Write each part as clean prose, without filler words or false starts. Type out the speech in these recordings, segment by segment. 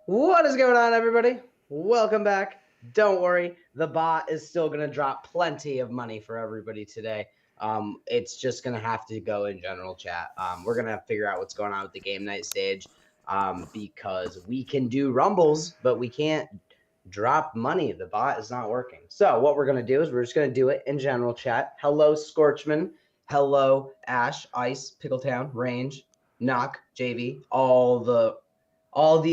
What is going on, everybody? Welcome back. Don't worry, the bot is still going to drop plenty of money for everybody today. It's just going to have to go in general chat. We're going to figure out what's going on with the game night stage because we can do rumbles, but we can't drop money. The bot is not working. So what we're going to do is we're just going to do it in general chat. Hello, Scorchman. Hello, Ash, Ice, Pickletown, Range, Knock, JV, all the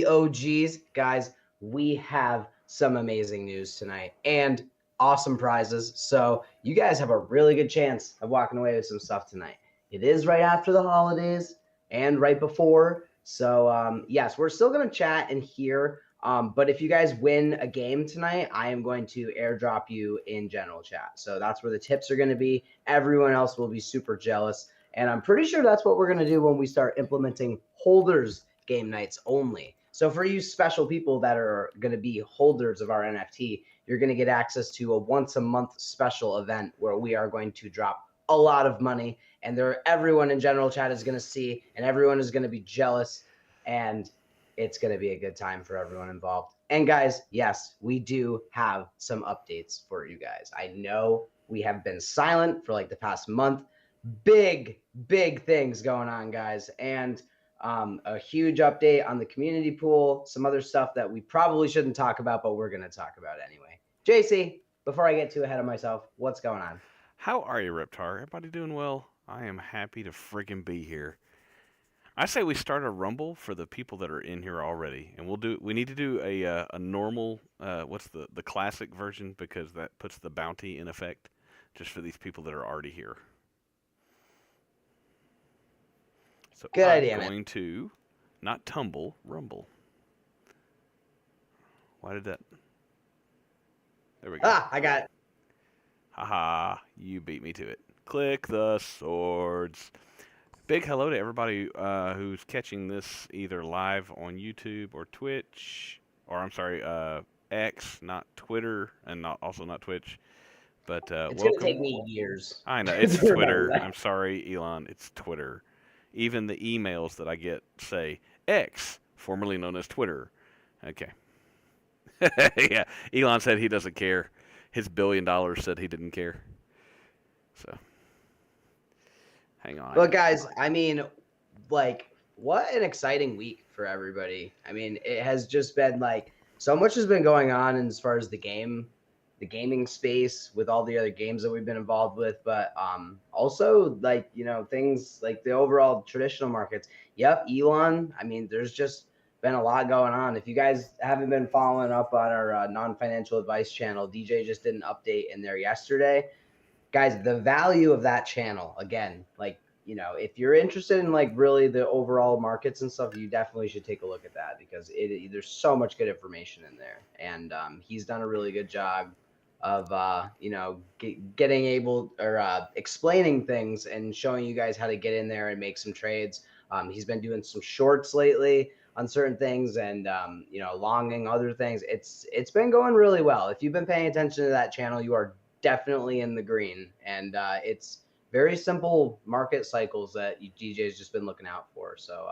OGs. Guys, we have some amazing news tonight and awesome prizes. So you guys have a really good chance of walking away with some stuff tonight. It is right after the holidays and right before. So yes, we're still going to chat and hear. But if you guys win a game tonight, I am going to airdrop you in general chat. So that's where the tips are going to be. Everyone else will be super jealous. And I'm pretty sure that's what we're going to do when we start implementing holders game nights only. So for you special people that are going to be holders of our NFT, you're going to get access to a once a month special event where we are going to drop a lot of money, and everyone in general chat is going to see, and everyone is going to be jealous, and it's going to be a good time for everyone involved. And guys, yes, we do have some updates for you guys. I know we have been silent for like the past month. Big things going on, guys. And a huge update on the community pool, some other stuff that we probably shouldn't talk about, but we're going to talk about anyway. JC, before I get too ahead of myself, what's going on? How are you, Reptar? Everybody doing well? I am happy to friggin' be here. I say we start a rumble for the people that are in here already, and we need to do a normal what's the classic version, because that puts the bounty in effect just for these people that are already here. So Good I'm idea, man. going to not tumble, rumble. Why did that? There we go. I got it. Haha, you beat me to it. Click the swords. Big hello to everybody who's catching this either live on YouTube or Twitch, or I'm sorry, X, not Twitter, and also not Twitch. But It's going to welcome. take me years. I know, it's Twitter. I'm sorry, Elon, it's Twitter. Even the emails that I get say X, formerly known as Twitter. Okay. Yeah, Elon said he doesn't care. His $1 billion said he didn't care. So, hang on. But guys, I mean, like, what an exciting week for everybody. I mean, it has just been like so much has been going on as far as the gaming space with all the other games that we've been involved with, but also like, things like the overall traditional markets. Yep, Elon. I mean, there's just been a lot going on. If you guys haven't been following up on our non-financial advice channel, DJ just did an update in there yesterday. Guys, the value of that channel, again, like, if you're interested in like really the overall markets and stuff, you definitely should take a look at that because there's so much good information in there. And he's done a really good job of getting able or explaining things and showing you guys how to get in there and make some trades. He's been doing some shorts lately on certain things and longing other things. It's been going really well. If you've been paying attention to that channel, you are definitely in the green, and it's very simple market cycles that DJ's just been looking out for. So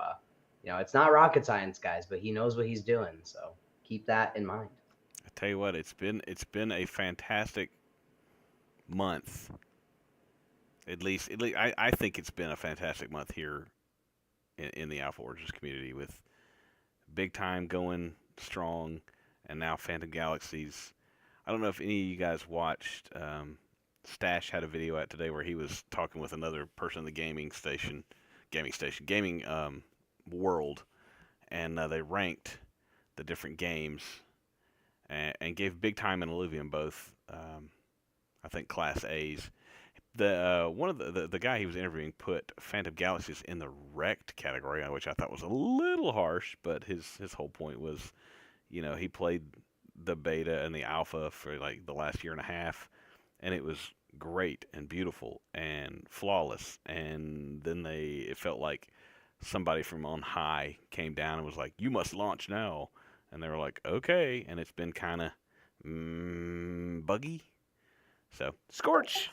it's not rocket science, guys, but he knows what he's doing. So keep that in mind. I tell you what, it's been a fantastic month. I think it's been a fantastic month here in the Alpha Origins community, with Big Time going strong, and now Phantom Galaxies. I don't know if any of you guys watched. Stash had a video out today where he was talking with another person in the gaming world, and they ranked the different games and gave Big Time and Illuvium both, I think, Class A's. One of the guy he was interviewing put Phantom Galaxies in the wrecked category, which I thought was a little harsh, but his whole point was, he played the beta and the alpha for like the last year and a half, and it was great and beautiful and flawless. And then it felt like somebody from on high came down and was like, "You must launch now," and they were like, "Okay," and it's been kind of buggy. So Scorch.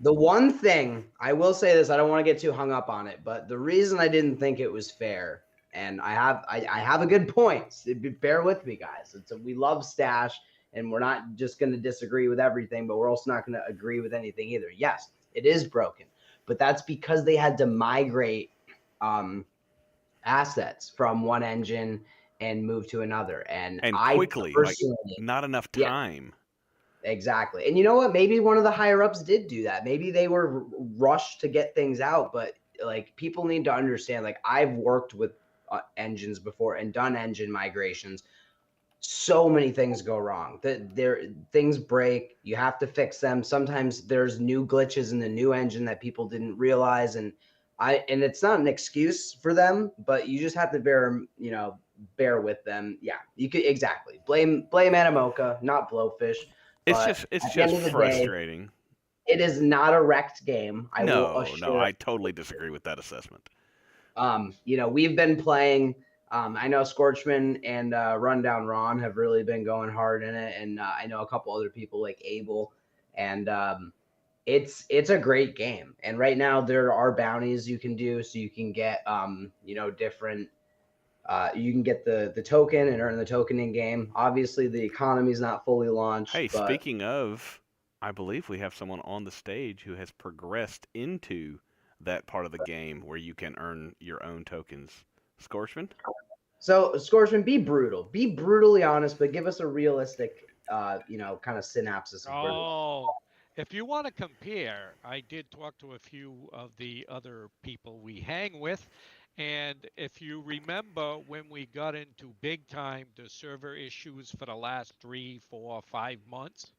The one thing I will say this, I don't want to get too hung up on it, but the reason I didn't think it was fair And I have a good point. Bear with me, guys. We love Stash, and we're not just going to disagree with everything, but we're also not going to agree with anything either. Yes, it is broken, but that's because they had to migrate assets from one engine and move to another. And And I quickly, like personally, not enough yeah, time. exactly. And you know what? Maybe one of the higher ups did do that. Maybe they were rushed to get things out, but like people need to understand, like I've worked with engines before and done engine migrations. So many things go wrong. That there things break, you have to fix them. Sometimes there's new glitches in the new engine that people didn't realize, and it's not an excuse for them, but you just have to bear with them. Yeah, you could exactly blame Animoca, not Blowfish. But It's at the just end of the day, frustrating. it is not a wrecked game. I will No, assure. I totally disagree with that assessment. We've been playing. I know Scorchman and Rundown Ron have really been going hard in it, and I know a couple other people like Abel, and it's a great game. And right now there are bounties you can do, so you can get different. You can get the token and earn the token in game. Obviously, the economy is not fully launched, Hey, but speaking of, I believe we have someone on the stage who has progressed into that part of the game where you can earn your own tokens. Scorchman? so Scorchman, be brutal, be brutally honest, but give us a realistic, kind of synopsis of where. Oh, if you want to compare, I did talk to a few of the other people we hang with. And if you remember when we got into big time, the server issues for the last 3, 4, 5 months,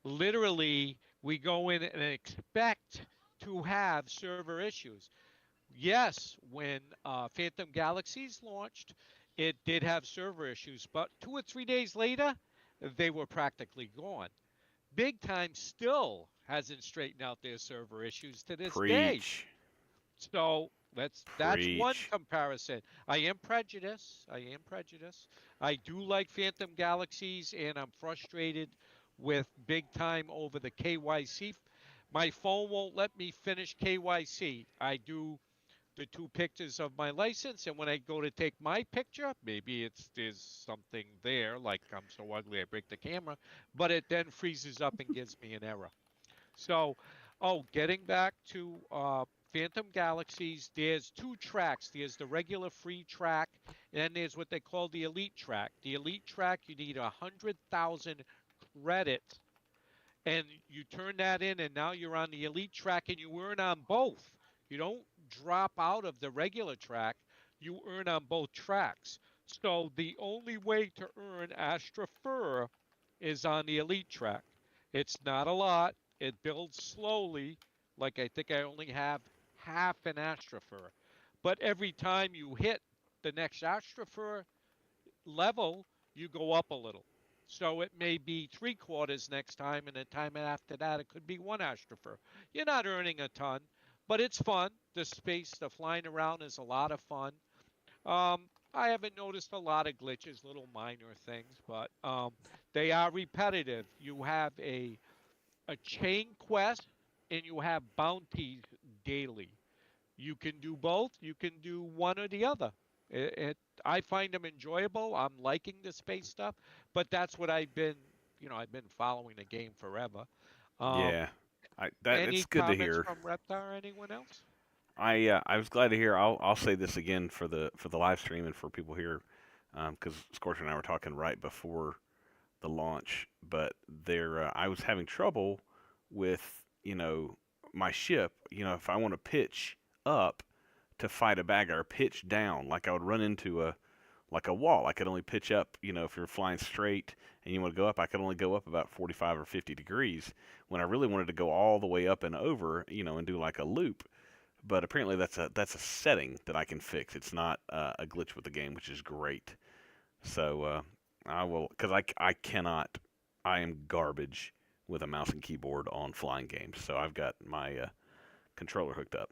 literally we go in and expect to have server issues. Yes, when Phantom Galaxies launched, it did have server issues, but 2 or 3 days later, they were practically gone. Big Time still hasn't straightened out their server issues to this day. Preach. So that's one Preach. comparison. I am prejudiced. I am prejudiced. I do like Phantom Galaxies, and I'm frustrated with Big Time over the KYC. My phone won't let me finish KYC. I do the two pictures of my license, and when I go to take my picture, maybe there's something there, like I'm so ugly I break the camera, but it then freezes up and gives me an error. So, getting back to Phantom Galaxies, there's two tracks. There's the regular free track, and then there's what they call the elite track. The elite track, you need 100,000 credits, and you turn that in, and now you're on the elite track, and you earn on both. You don't drop out of the regular track, you earn on both tracks. So the only way to earn Astra Fur is on the elite track. It's not a lot, it builds slowly. Like I think I only have half an Astra Fur. But every time you hit the next Astra Fur level, you go up a little. So it may be 3/4 next time, and the time after that, it could be one astropher. You're not earning a ton, but it's fun. The space, the flying around is a lot of fun. I haven't noticed a lot of glitches, little minor things, but they are repetitive. You have a chain quest, and you have bounties daily. You can do both. You can do one or the other. I find them enjoyable. I'm liking the space stuff, but that's what I've been following the game forever. Um, Yeah. That any it's good to comments hear. from Reptar? Anyone else? I was glad to hear. I'll say this again for the live stream and for people here, because Scorcher and I were talking right before the launch, but I was having trouble with my ship. If I want to pitch up to fight a bag or pitch down, like I would run into a wall. I could only pitch up. If you're flying straight and you want to go up, I could only go up about 45 or 50 degrees. When I really wanted to go all the way up and over, and do like a loop. But apparently that's a setting that I can fix. It's not a glitch with the game, which is great. So I will, because I cannot. I am garbage with a mouse and keyboard on flying games. So I've got my controller hooked up.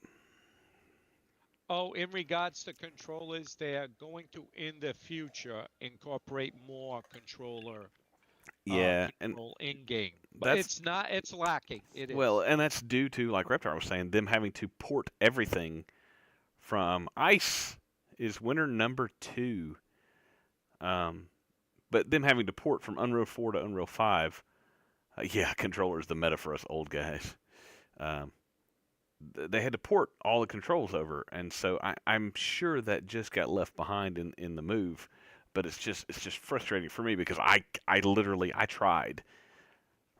Oh, in regards to controllers, they are going to, in the future, incorporate more Yeah, and control in game. But that's it's not. It's lacking. It well, is. and that's due to, like Reptar was saying, them having to port everything from ice is winner number 2. But them having to port from Unreal 4 to Unreal 5, yeah, controller's the meta for us old guys. They had to port all the controls over, and so I'm sure that just got left behind in the move. But it's just frustrating for me because I literally tried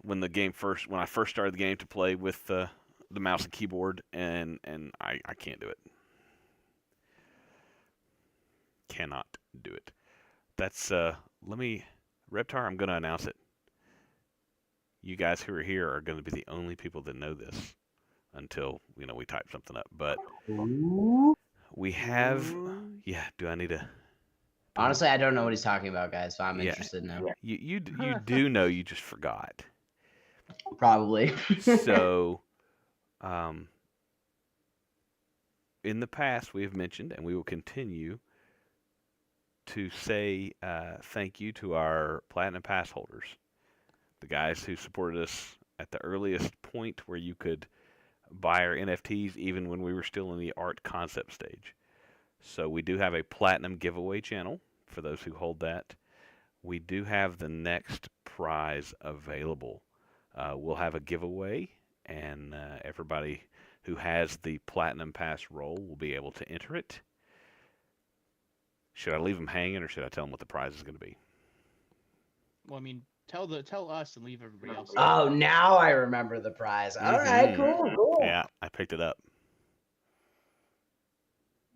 when I first started the game to play with the mouse and keyboard, and I can't do it. Cannot do it. That's Reptar, I'm gonna announce it. You guys who are here are gonna be the only people that know this until we type something up. But we have do I need to Honestly, I don't know what he's talking about, guys, so I'm Yeah. interested now. you do know, you just forgot. Probably. So in the past we have mentioned, and we will continue to say thank you to our Platinum Pass holders, the guys who supported us at the earliest point where you could buy our NFTs even when we were still in the art concept stage. So we do have a Platinum giveaway channel for those who hold that. We do have the next prize available. We'll have a giveaway, and everybody who has the Platinum Pass roll will be able to enter it. Should I leave them hanging, or should I tell them what the prize is going to be? Well, I mean, tell us and leave everybody else. Oh, now I remember the prize. All right, cool. Yeah, I picked it up.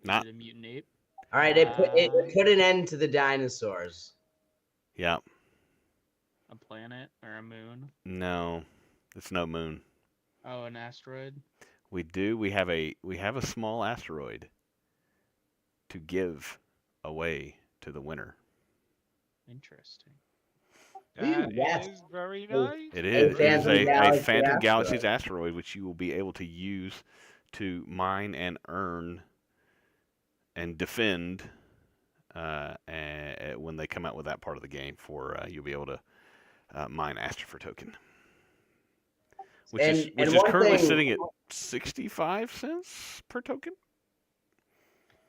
Not a mutant ape. All right, it put an end to the dinosaurs. Yeah. A planet or a moon? No, it's no moon. Oh, an asteroid. We do. We have a small asteroid to give away to the winner. Interesting. That is very nice. It is. It is a Phantom Galaxies asteroid. asteroid, which you will be able to use to mine and earn and defend when they come out with that part of the game. You'll be able to mine Astropher token, which is currently sitting at 65 cents per token.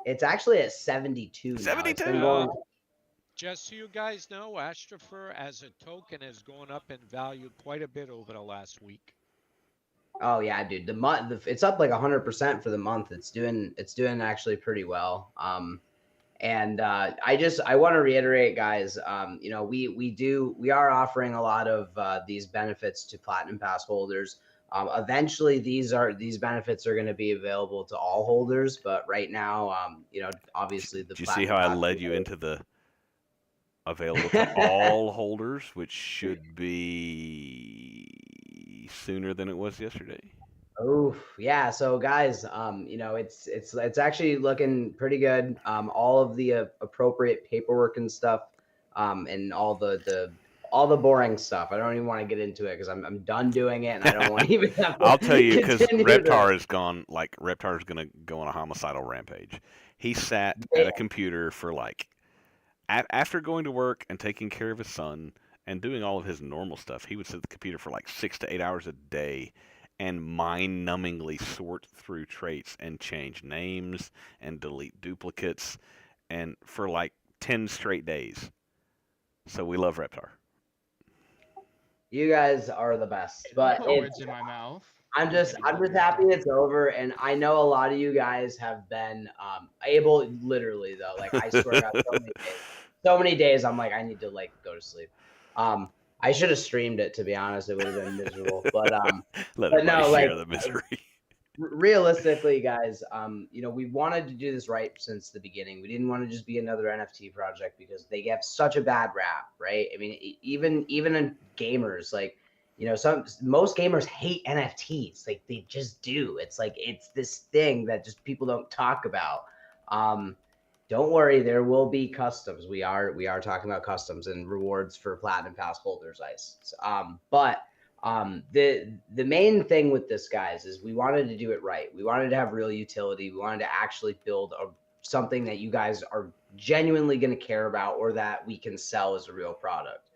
It's actually at 72 now. 72. Just so you guys know, Astropher as a token has gone up in value quite a bit over the last week. Oh yeah, dude. It's up like 100% for the month. It's doing actually pretty well. And I want to reiterate, guys. We are offering a lot of these benefits to Platinum Pass holders. Eventually, these benefits are going to be available to all holders. But right now, obviously the. Do you see how I led you into the available to all holders, which should be sooner than it was yesterday? Oh yeah, so guys, it's actually looking pretty good. All of the appropriate paperwork and stuff, and all the boring stuff. I don't even want to get into it because I'm done doing it, and I don't want to even have to I'll tell you, because Reptar to... is gone. Like, Reptar is gonna go on a homicidal rampage. He sat at a computer for after going to work and taking care of his son and doing all of his normal stuff, he would sit at the computer for 6 to 8 hours a day and mind-numbingly sort through traits and change names and delete duplicates, and for 10 straight days. So we love Reptar. You guys are the best, but words in my mouth. I'm just happy it's over, and I know a lot of you guys have been able, literally though, I swear to God, so many days I'm I need to go to sleep. I should have streamed it, to be honest. It would have been miserable, but let everybody share the misery. Realistically, guys, we wanted to do this right since the beginning. We didn't want to just be another NFT project because they get such a bad rap, right? I mean, even in gamers, most gamers hate NFTs. They just do. It's it's this thing that just people don't talk about. Don't worry, there will be customs. We are talking about customs and rewards for Platinum Pass holders, Ice. But the main thing with this, guys, is we wanted to do it right. We wanted to have real utility. We wanted to actually build something that you guys are genuinely going to care about, or that we can sell as a real product.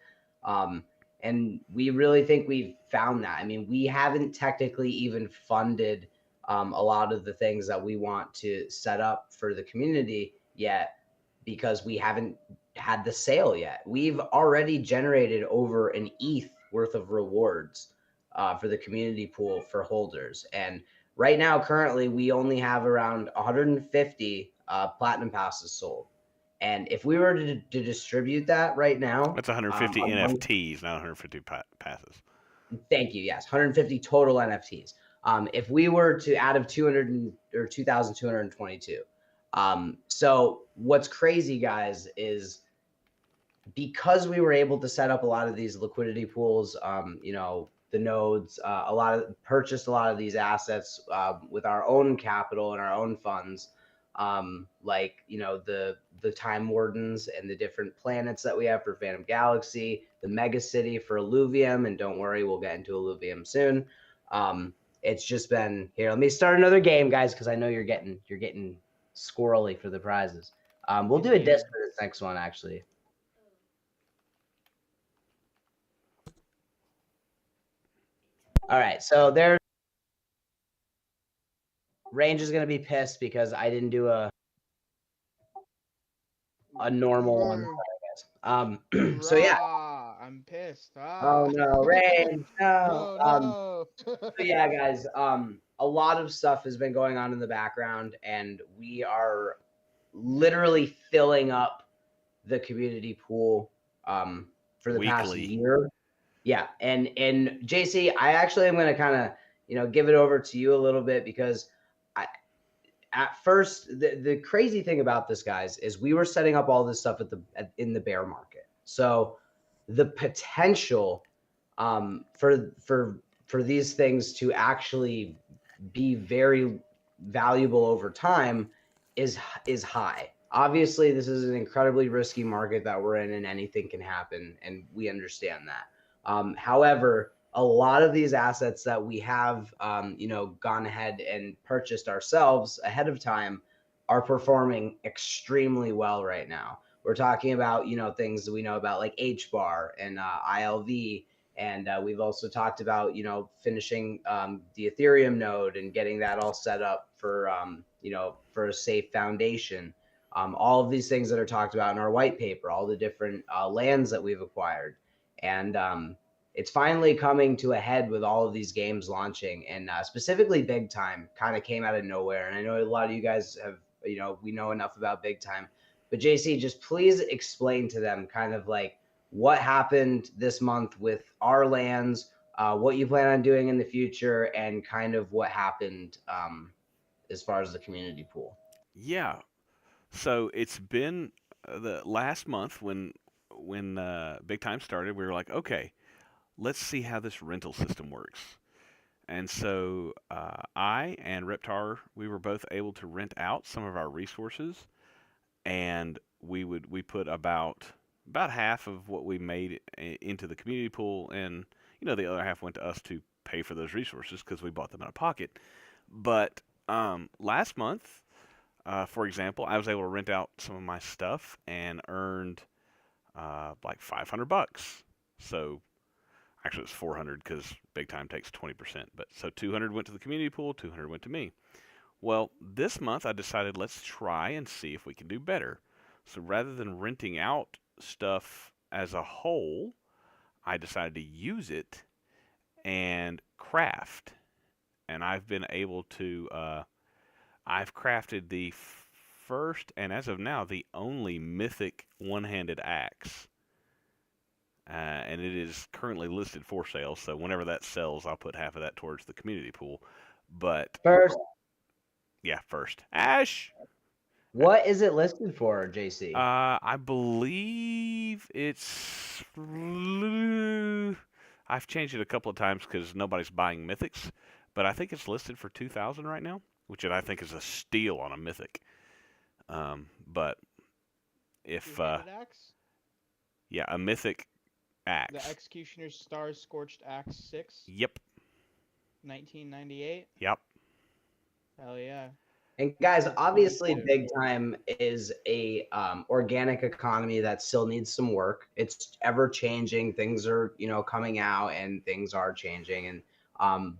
And we really think we've found that. I mean, we haven't technically even funded a lot of the things that we want to set up for the community yet because we haven't had the sale yet. We've already generated over an ETH worth of rewards for the community pool for holders. And right now, currently, we only have around 150 platinum passes sold. And if we were to distribute that right now, That's 150 NFTs, not 150 passes. Thank you. Yes, 150 total NFTs. If we were to out of 200 or 2,222. So what's crazy, guys, is because we were able to set up a lot of these liquidity pools, the nodes, purchased a lot of these assets with our own capital and our own funds, the Time Wardens and the different planets that we have for Phantom Galaxy, the Mega City for Illuvium, and don't worry, we'll get into Illuvium soon. It's just been here. Let me start another game, guys, because I know you're getting squirrely for the prizes. We'll do a disc for this next one, actually. All right, so there's Range is gonna be pissed because I didn't do a normal one. So yeah. I'm pissed. Oh no, Range, no. No. So yeah, guys. A lot of stuff has been going on in the background, and we are literally filling up the community pool for the past Weekly. year. Yeah, and JC, I actually am going to kind of give it over to you a little bit because at first the crazy thing about this, guys, is we were setting up all this stuff in the bear market. So the potential for these things to actually be very valuable over time is high. Obviously, this is an incredibly risky market that we're in, and anything can happen, and we understand that. However, a lot of these assets that we have, gone ahead and purchased ourselves ahead of time are performing extremely well right now. We're talking about, things that we know about like HBAR and ILV. And we've also talked about, finishing the Ethereum node and getting that all set up for, for a safe foundation. All of these things that are talked about in our white paper, all the different lands that we've acquired. And it's finally coming to a head with all of these games launching, and specifically Big Time kind of came out of nowhere. And I know a lot of you guys have, we know enough about Big Time, but JC, just please explain to them kind of like what happened this month with our lands, what you plan on doing in the future, and kind of what happened as far as the community pool. Yeah. So it's been the last month when Big Time started. We were like, okay, let's see how this rental system works. And so I and Reptar, we were both able to rent out some of our resources, and we put about half of what we made into the community pool, and the other half went to us to pay for those resources because we bought them out of pocket. But last month, for example, I was able to rent out some of my stuff and earned like $500. So actually, it's 400 because Big Time takes 20%. But so 200 went to the community pool, 200 went to me. Well, this month I decided let's try and see if we can do better. So rather than renting out stuff as a whole, I decided to use it and craft. And I've been able to, I've crafted the first, and as of now, the only mythic one-handed axe. And it is currently listed for sale, so whenever that sells, I'll put half of that towards the community pool. But First, first. Ash! what is it listed for, JC? I believe it's... I've changed it a couple of times because nobody's buying mythics, but I think it's listed for 2,000 right now, which I think is a steal on a mythic. But if... axe? Yeah, a mythic axe. The Executioner's Stars Scorched Axe 6? Yep. 1998? Yep. Hell yeah. And guys, obviously, Big Time is a organic economy that still needs some work. It's ever changing. Things are, coming out, and things are changing. And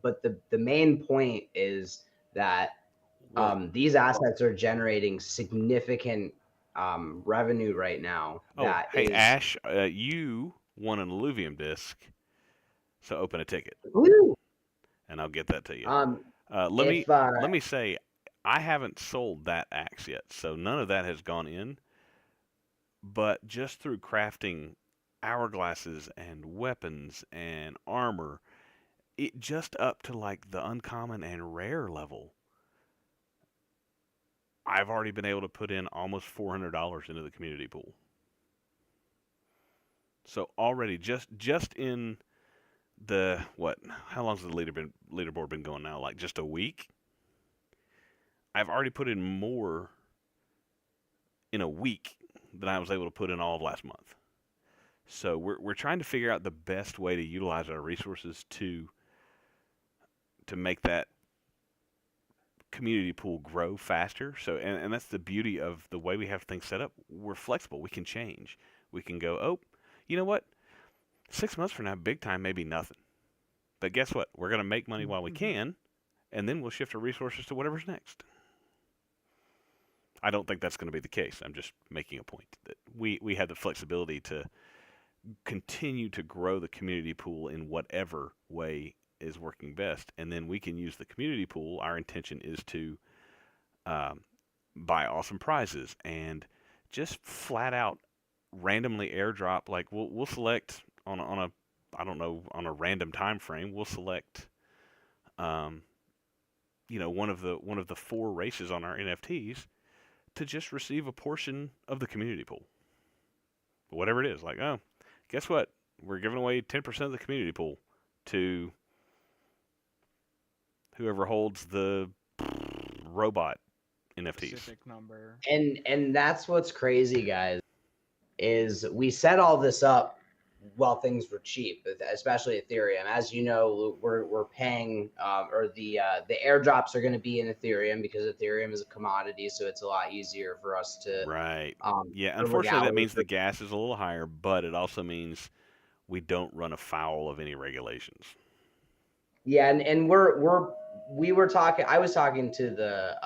but the main point is that these assets are generating significant revenue right now. Oh, That hey is, Ash, you won an Illuvium disc, so open a ticket, woo! and I'll get that to you. Um, Let me if let me say, I haven't sold that axe yet, so none of that has gone in. But just through crafting hourglasses and weapons and armor, it just up to like the uncommon and rare level. I've already been able to put in almost $400 into the community pool. So already just in the what? How long's the leaderboard been going now? Like just a week? I've already put in more in a week than I was able to put in all of last month. So we're trying to figure out the best way to utilize our resources to make that community pool grow faster. So and that's the beauty of the way we have things set up. We're flexible. We can change. We can go, oh, you know what? 6 months from now, big time may be nothing. But guess what? We're going to make money while we can, and then we'll shift our resources to whatever's next. I don't think that's going to be the case. I'm just making a point that we have the flexibility to continue to grow the community pool in whatever way is working best, and then we can use the community pool. Our intention is to buy awesome prizes and just flat out randomly airdrop. Like we'll select on a I don't know, on a random time frame. We'll select one of the 4 races on our NFTs to just receive a portion of the community pool, whatever it is. Like, oh, guess what? We're giving away 10% of the community pool to whoever holds the robot NFTs. Specific number. and that's what's crazy, guys, is we set all this up while things were cheap, especially Ethereum. As you know, we're paying, or the airdrops are going to be in Ethereum because Ethereum is a commodity, so it's a lot easier for us to Right. Yeah, for unfortunately that legality. means the gas is a little higher, but it also means we don't run afoul of any regulations. Yeah, and we were talking. I was talking to the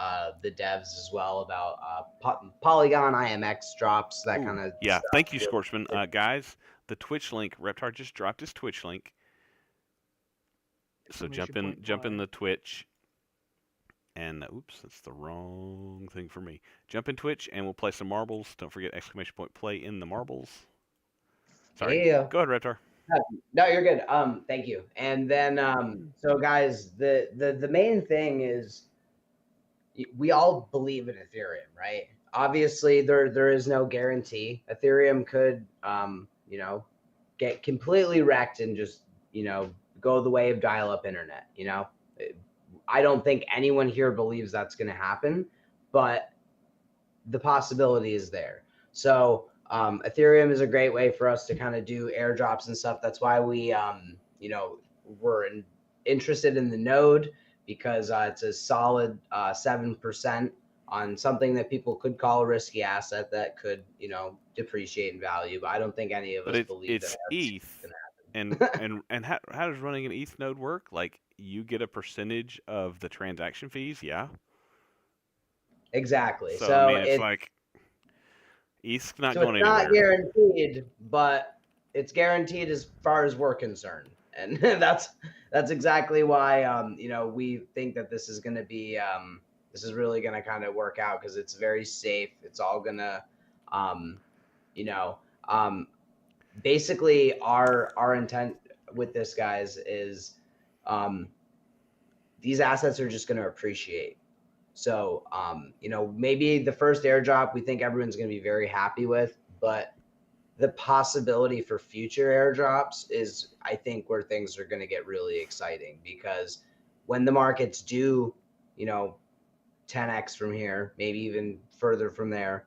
devs as well about Polygon IMX drops, that Ooh, kind of yeah, stuff. thank you, Scorchman. Guys, the Twitch link, Reptar just dropped his Twitch link. So jump in the Twitch, and oops, that's the wrong thing for me. Jump in Twitch, and we'll play some marbles. Don't forget !play in the marbles. Sorry, Yeah. go ahead, Reptar. No, you're good. Thank you. And then, so guys, the main thing is we all believe in Ethereum, right? Obviously, there is no guarantee. Ethereum could, get completely wrecked and just, go the way of dial-up internet. I don't think anyone here believes that's going to happen, but the possibility is there. So Ethereum is a great way for us to kind of do airdrops and stuff. That's why we, we're interested in the node, because it's a solid 7% on something that people could call a risky asset that could, depreciate in value. But I don't think any of But us believe it's that ETH, that's and going to happen. and how does running an ETH node work? Like you get a percentage of the transaction fees, yeah. Exactly. So I So mean, it's like ETH's not it's going not anywhere. guaranteed, but it's guaranteed as far as we're concerned, and that's exactly why we think that this is going to be this is really going to kind of work out, because it's very safe. It's all going to um, you know um, basically our intent with this, guys, is these assets are just going to appreciate. So, maybe the first airdrop we think everyone's going to be very happy with, but the possibility for future airdrops is, I think, where things are going to get really exciting, because when the markets do, 10x from here, maybe even further from there,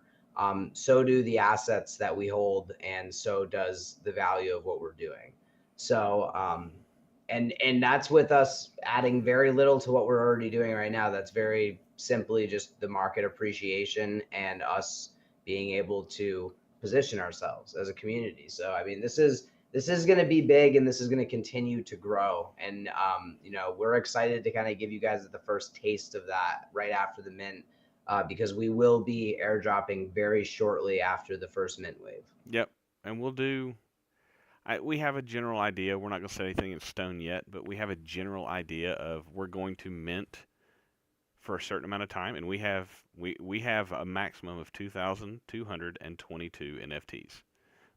so do the assets that we hold, and so does the value of what we're doing. So, and that's with us adding very little to what we're already doing right now. That's very simply just the market appreciation and us being able to position ourselves as a community. So I mean, this is going to be big, and this is going to continue to grow. And we're excited to kind of give you guys the first taste of that right after the mint. because we will be airdropping very shortly after the first mint wave. Yep, and we'll do. We have a general idea. We're not going to set anything in stone yet, but we have a general idea of we're going to mint for a certain amount of time, and we have a maximum of 2,222 NFTs.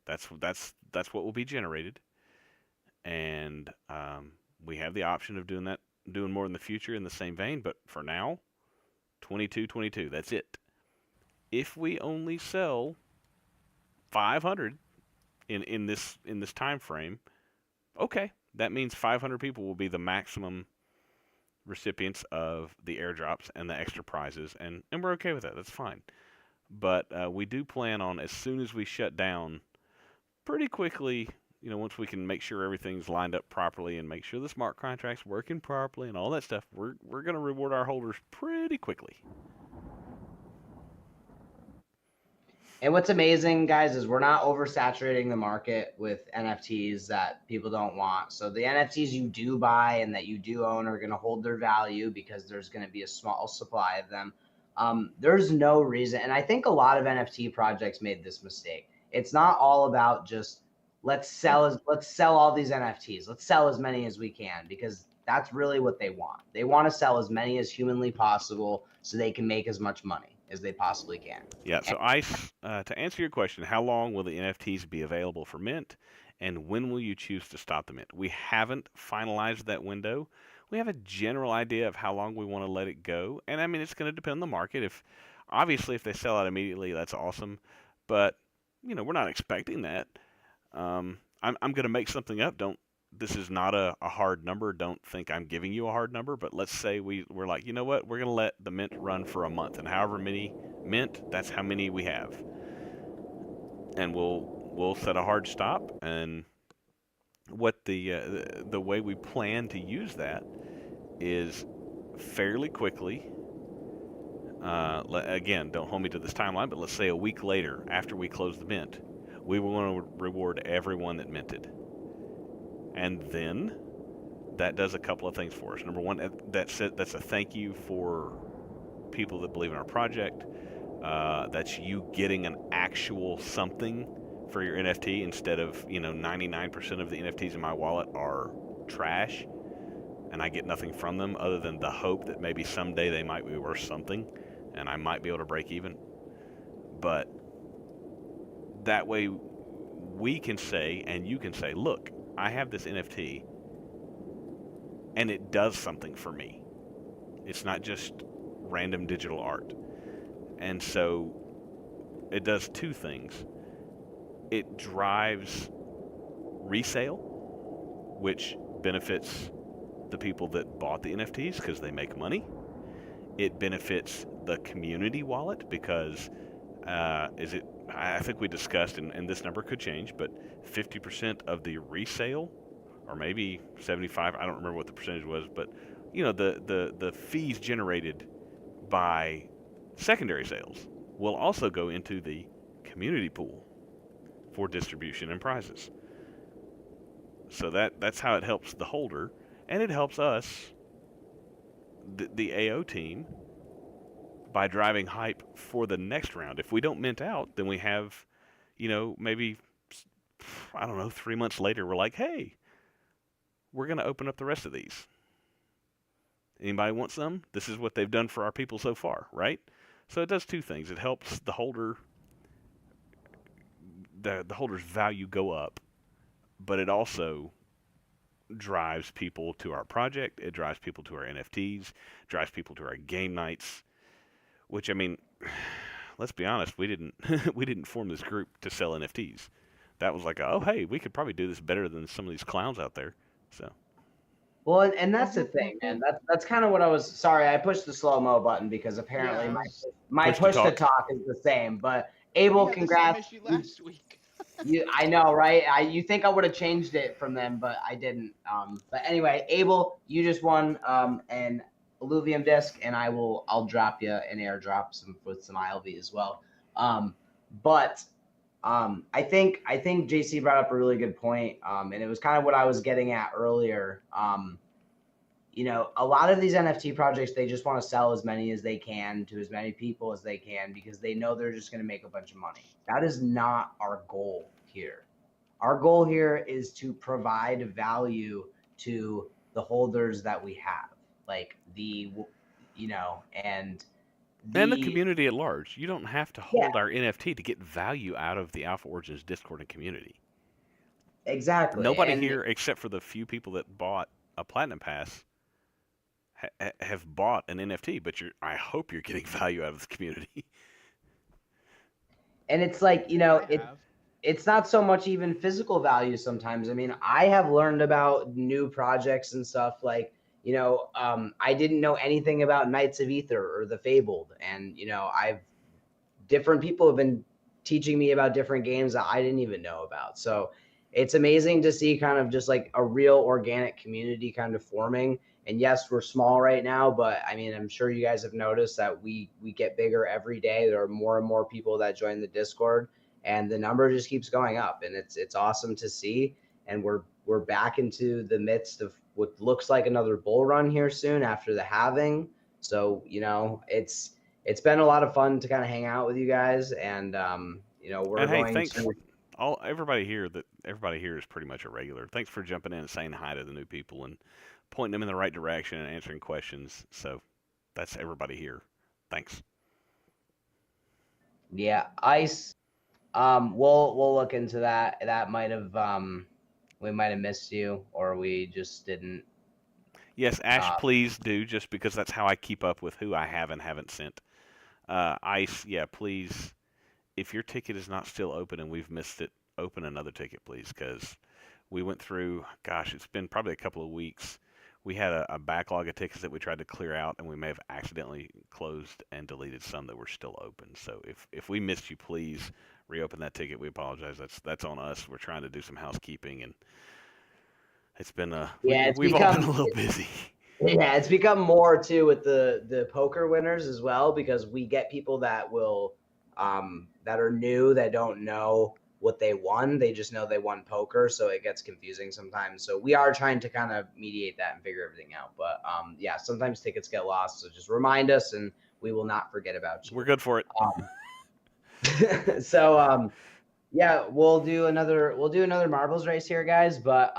That's what will be generated, and we have the option of doing more in the future in the same vein. But for now, 2222. That's it. If we only sell 500 in this time frame, okay, that means 500 people will be the maximum recipients of the airdrops and the extra prizes, and we're okay with that. That's fine. But we do plan on, as soon as we shut down, pretty quickly, once we can make sure everything's lined up properly and make sure the smart contract's working properly and all that stuff, we're going to reward our holders pretty quickly. And what's amazing, guys, is we're not oversaturating the market with NFTs that people don't want. So the NFTs you do buy and that you do own are going to hold their value because there's going to be a small supply of them. There's no reason. And I think a lot of NFT projects made this mistake. It's not all about just let's sell all these NFTs. Let's sell as many as we can, because that's really what they want. They want to sell as many as humanly possible so they can make as much money as they possibly can. Yeah, so ICE, to answer your question, how long will the NFTs be available for mint, and when will you choose to stop the mint? We haven't finalized that window. We have a general idea of how long we want to let it go, and I mean, it's going to depend on the market. Obviously, if they sell out immediately, that's awesome, but we're not expecting that. I'm going to make something up. This is not a hard number. Don't think I'm giving you a hard number, but let's say we're like, you know what? We're going to let the mint run for a month, and however many mint, that's how many we have. And we'll set a hard stop. And what the way we plan to use that is fairly quickly. Again, don't hold me to this timeline, but let's say a week later, after we close the mint, we will want to reward everyone that minted. And then that does a couple of things for us. Number one, that's a thank you for people that believe in our project. That's you getting an actual something for your NFT instead of 99% of the NFTs in my wallet are trash, and I get nothing from them other than the hope that maybe someday they might be worth something, and I might be able to break even. But that way, we can say, and you can say, look, I have this NFT, and it does something for me. It's not just random digital art. And so it does two things. It drives resale, which benefits the people that bought the NFTs because they make money. It benefits the community wallet because I think we discussed, and this number could change, but 50% of the resale, or maybe 75, I don't remember what the percentage was, but the fees generated by secondary sales will also go into the community pool for distribution and prizes. So that's how it helps the holder, and it helps us, the AO team, by driving hype for the next round. If we don't mint out, then we have, maybe, 3 months later, we're like, hey, we're going to open up the rest of these. Anybody want some? This is what they've done for our people so far, right? So it does two things. It helps the holder, the holder's value go up, but it also drives people to our project. It drives people to our NFTs, drives people to our game nights. Which, I mean, let's be honest, we didn't form this group to sell NFTs. That was like, oh, hey, we could probably do this better than some of these clowns out there. So. Well, and that's the thing, man. That's kind of what I was. Sorry, I pushed the slow-mo button because apparently my push to talk is the same. But Abel, congrats. The same issue last week. I know, right? You think I would have changed it from them, but I didn't. But anyway, Abel, you just won an Illuvium disc, and I'll drop you an airdrop with some ILV as well. But I think JC brought up a really good point, and it was kind of what I was getting at earlier. you know, a lot of these NFT projects, they just want to sell as many as they can to as many people as they can because they know they're just going to make a bunch of money. That is not our goal here. Our goal here is to provide value to the holders that we have, like the, you know, and the the, community at large. You don't have to yeah, hold our NFT to get value out of the Alpha Origins Discord and community. exactly. Nobody And here, except for the few people that bought a Platinum Pass, have bought an NFT. But I hope you're getting value out of the community. it's like, you know, I have. it's not so much even physical value sometimes. I mean, I have learned about new projects and stuff like, you know, I didn't know anything about Knights of Ether or the Fabled. And, you know, different people have been teaching me about different games that I didn't even know about. So it's amazing to see kind of just like a real organic community kind of forming. And yes, we're small right now, but I mean, I'm sure you guys have noticed that we get bigger every day. There are more and more people that join the Discord, and the number just keeps going up, and it's awesome to see. And we're back into the midst of what looks like another bull run here soon after the halving. So, you know, it's been a lot of fun to kind of hang out with you guys, and you know, we're And hey, going thanks to. everybody here. Everybody here is pretty much a regular. Thanks for jumping in and saying hi to the new people and pointing them in the right direction and answering questions. So that's everybody here. Thanks. Yeah, ice. We'll look into that. That might have we might have missed you, or we just didn't. Yes, Ash, please do, just because that's how I keep up with who I have and haven't sent. Ice, yeah, please. If your ticket is not still open and we've missed it, open another ticket, please, because we went through, gosh, it's been probably a couple of weeks. We had a backlog of tickets that we tried to clear out, and we may have accidentally closed and deleted some that were still open. So if we missed you, please reopen that ticket. We apologize. That's on us. We're trying to do some housekeeping, and it's been Yeah, it's we've all been become. a little busy. Yeah, it's become more too with the poker winners as well, because we get people that will that are new, that don't know what they won. They just know they won poker, so it gets confusing sometimes. So we are trying to kind of mediate that and figure everything out. But yeah, sometimes tickets get lost, so just remind us and we will not forget about you. We're good for it. So yeah, we'll do another marbles race here, guys, but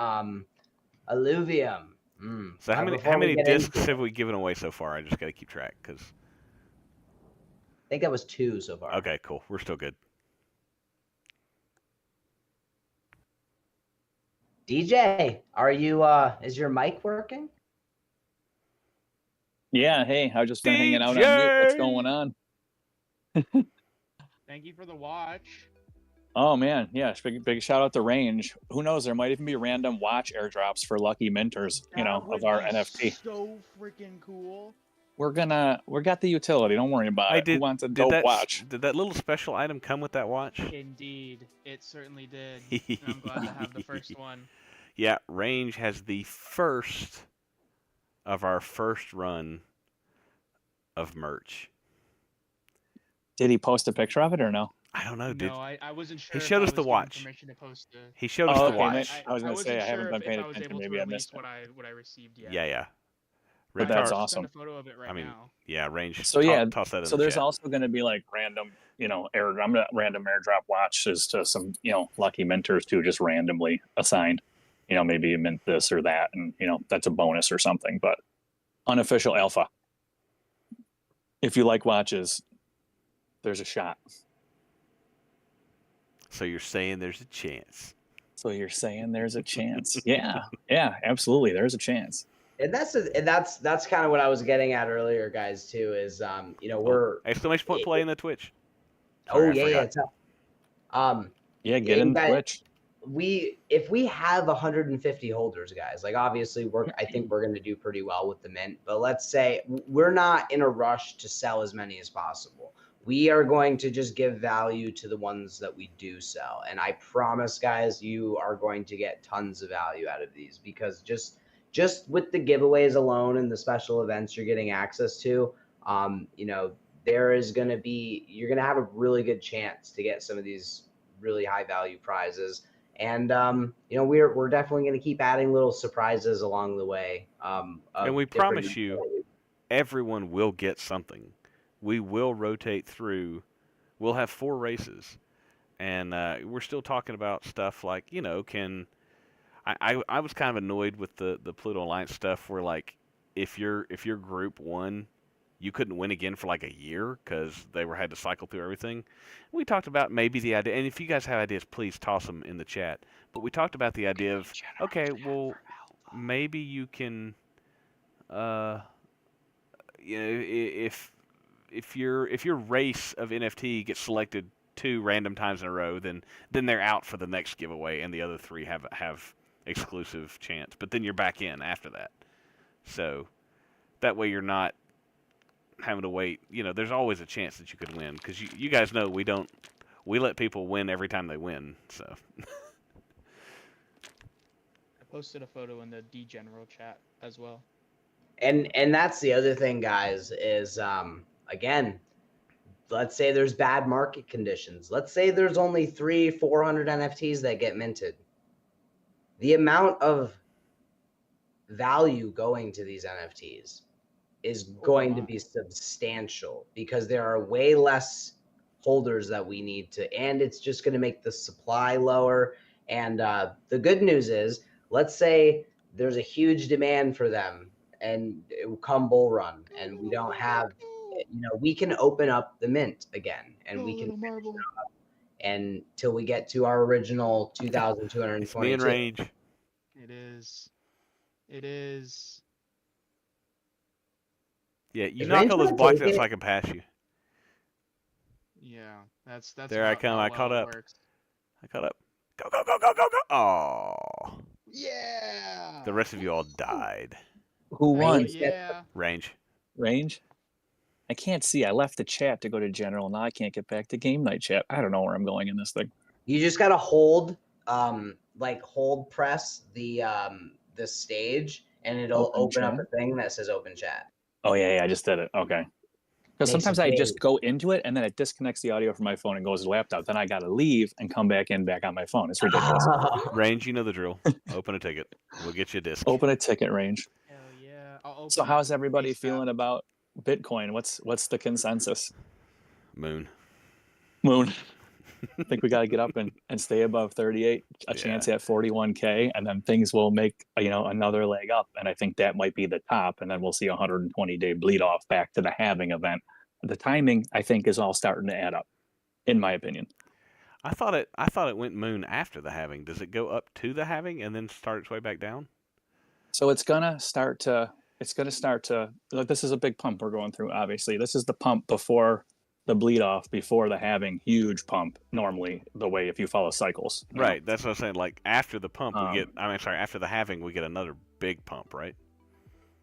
alluvium. So how Before we many get discs into have we given away so far? I just got to keep track because. I think that was 2 so far. Okay, cool. We're still good. DJ, are you is your mic working? Yeah, hey, I've just been hanging out on mute. What's going on? Thank you for the watch. Oh man, yeah, big shout out to Range. Who knows? There might even be random watch airdrops for lucky minters, That of our would be NFT. so freaking cool. We got the utility. Don't worry about it. Who wants a dope watch? Did that little special item come with that watch? Indeed, it certainly did. And I'm glad to have the first one. Yeah, Range has the first of our first run of merch. Did he post a picture of it or no? I don't know. No, I wasn't sure. He showed us the watch. To post He showed us the okay, watch. I was gonna say I haven't been paying if I was attention. able Maybe to I missed release it. what I received yet. Yeah. But that's awesome. Send a photo of it right now. Yeah, Range. So yeah, toss that in so the there's chat. also going to be like random, random airdrop watches to some, lucky mentors too, just randomly assigned. Maybe you mint this or that, and that's a bonus or something. But unofficial alpha. If you like watches, there's a shot. So you're saying there's a chance? Yeah, absolutely. There's a chance. And that's kind of what I was getting at earlier, guys. Too is we're exclamation point play in the Twitch. Sorry, yeah. Yeah, get in Twitch. If we have 150 holders, guys, like obviously I think we're going to do pretty well with the mint. But let's say we're not in a rush to sell as many as possible. We are going to just give value to the ones that we do sell. And I promise, guys, you are going to get tons of value out of these, because just with the giveaways alone and the special events you're getting access to, there is you're going to have a really good chance to get some of these really high value prizes. And we're definitely going to keep adding little surprises along the way. And we promise you, everyone will get something. We will rotate through. We'll have 4 races, and we're still talking about stuff like, can I was kind of annoyed with the Pluto Alliance stuff, where like if your group won, you couldn't win again for like a year because they had to cycle through everything. We talked about maybe the idea, and if you guys have ideas, please toss them in the chat. But we talked about the idea of, okay, well, maybe you can, if your race of NFT gets selected 2 random times in a row, then they're out for the next giveaway, and the other 3 have exclusive chance. But then you're back in after that, so that way you're not having to wait. There's always a chance that you could win, because you guys know we let people win every time they win. So I posted a photo in the D-General chat as well. And that's the other thing, guys, is again, let's say there's bad market conditions. Let's say there's only 300-400 NFTs that get minted. The amount of value going to these NFTs is going to be substantial, because there are way less holders that we need to, and it's just going to make the supply lower. And the good news is, let's say there's a huge demand for them, and it will come bull run, and we don't have, we can open up the mint again, and we can marble. and till we get to our original 2,222. it's me in range. It is. Yeah, you Is knock range all those gonna blocks take out so it? I can pass you. Yeah, that's. There I come. I how caught well it up. works. I caught up. Go, go, go, go, go, go. Oh. Yeah. The rest of you all died. Who won? Yeah. Range. Range? I can't see. I left the chat to go to general. Now I can't get back to game night chat. I don't know where I'm going in this thing. You just gotta hold, hold press the stage, and it'll open up a thing that says open chat. Oh yeah, I just did it. Okay. Because Makes sometimes it I big. just go into it and then it disconnects the audio from my phone and goes to the laptop. Then I gotta leave and come back on my phone. It's ridiculous. Range, you know the drill. Open a ticket. We'll get you a disc. Open a ticket, Range. Hell yeah. I'll open So it how's everybody ASAP. feeling about Bitcoin? What's the consensus? Moon. I think we got to get up and stay above 38, a chance at 41K, and then things will make, another leg up. And I think that might be the top. And then we'll see a 120-day bleed off back to the halving event. The timing, I think, is all starting to add up, in my opinion. I thought it went moon after the halving. Does it go up to the halving and then start its way back down? So it's gonna start to. Look, this is a big pump we're going through. Obviously, this is the pump before the bleed off, before the halving. Huge pump. Normally, the way if you follow cycles. Right. That's what I'm saying. Like after the pump, after the halving, we get another big pump, right?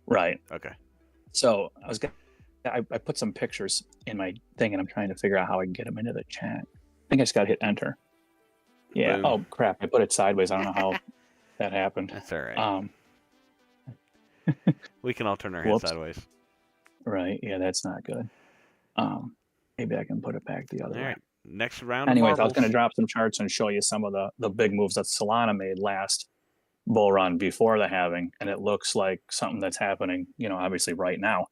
Right. Okay. So I put some pictures in my thing, and I'm trying to figure out how I can get them into the chat. I think I just got to hit enter. Yeah. Boom. Oh crap! I put it sideways. I don't know how that happened. That's all right. We can all turn our heads sideways. Right. Yeah, that's not good. Maybe I can put it back the other way. All right. Next round. Anyways, of I was going to marbles. drop some charts and show you some of the big moves that Salana made last bull run before the halving, and it looks like something that's happening, obviously right now.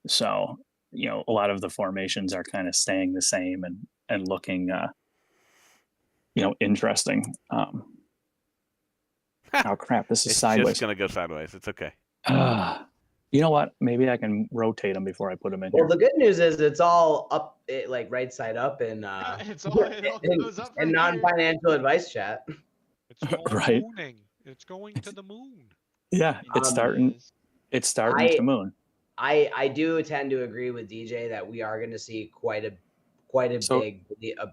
So, a lot of the formations are kind of staying the same and looking, interesting. Oh crap! This is It's sideways. just gonna go sideways. It's okay. You know what? Maybe I can rotate them before I put them in Well, here. the good news is it's all up, right side up in It all goes up in from non-financial advice chat. It's going Right. mooning. It's going to the moon. Yeah, it's starting. It's starting to moon. I do tend to agree with DJ that we are going to see quite a big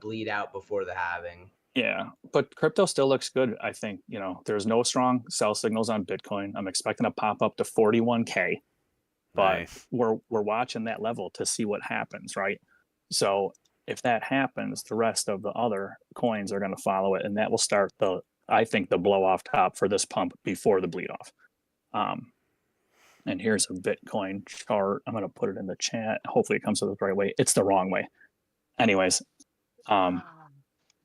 bleed out before the halving. Yeah, but crypto still looks good. I think, there's no strong sell signals on Bitcoin. I'm expecting to pop up to 41K, but Nice. we're watching that level to see what happens, right? So if that happens, the rest of the other coins are going to follow it, and that will start the blow off top for this pump before the bleed off. And here's a Bitcoin chart. I'm going to put it in the chat. Hopefully it comes to the right way. It's the wrong way. Anyways,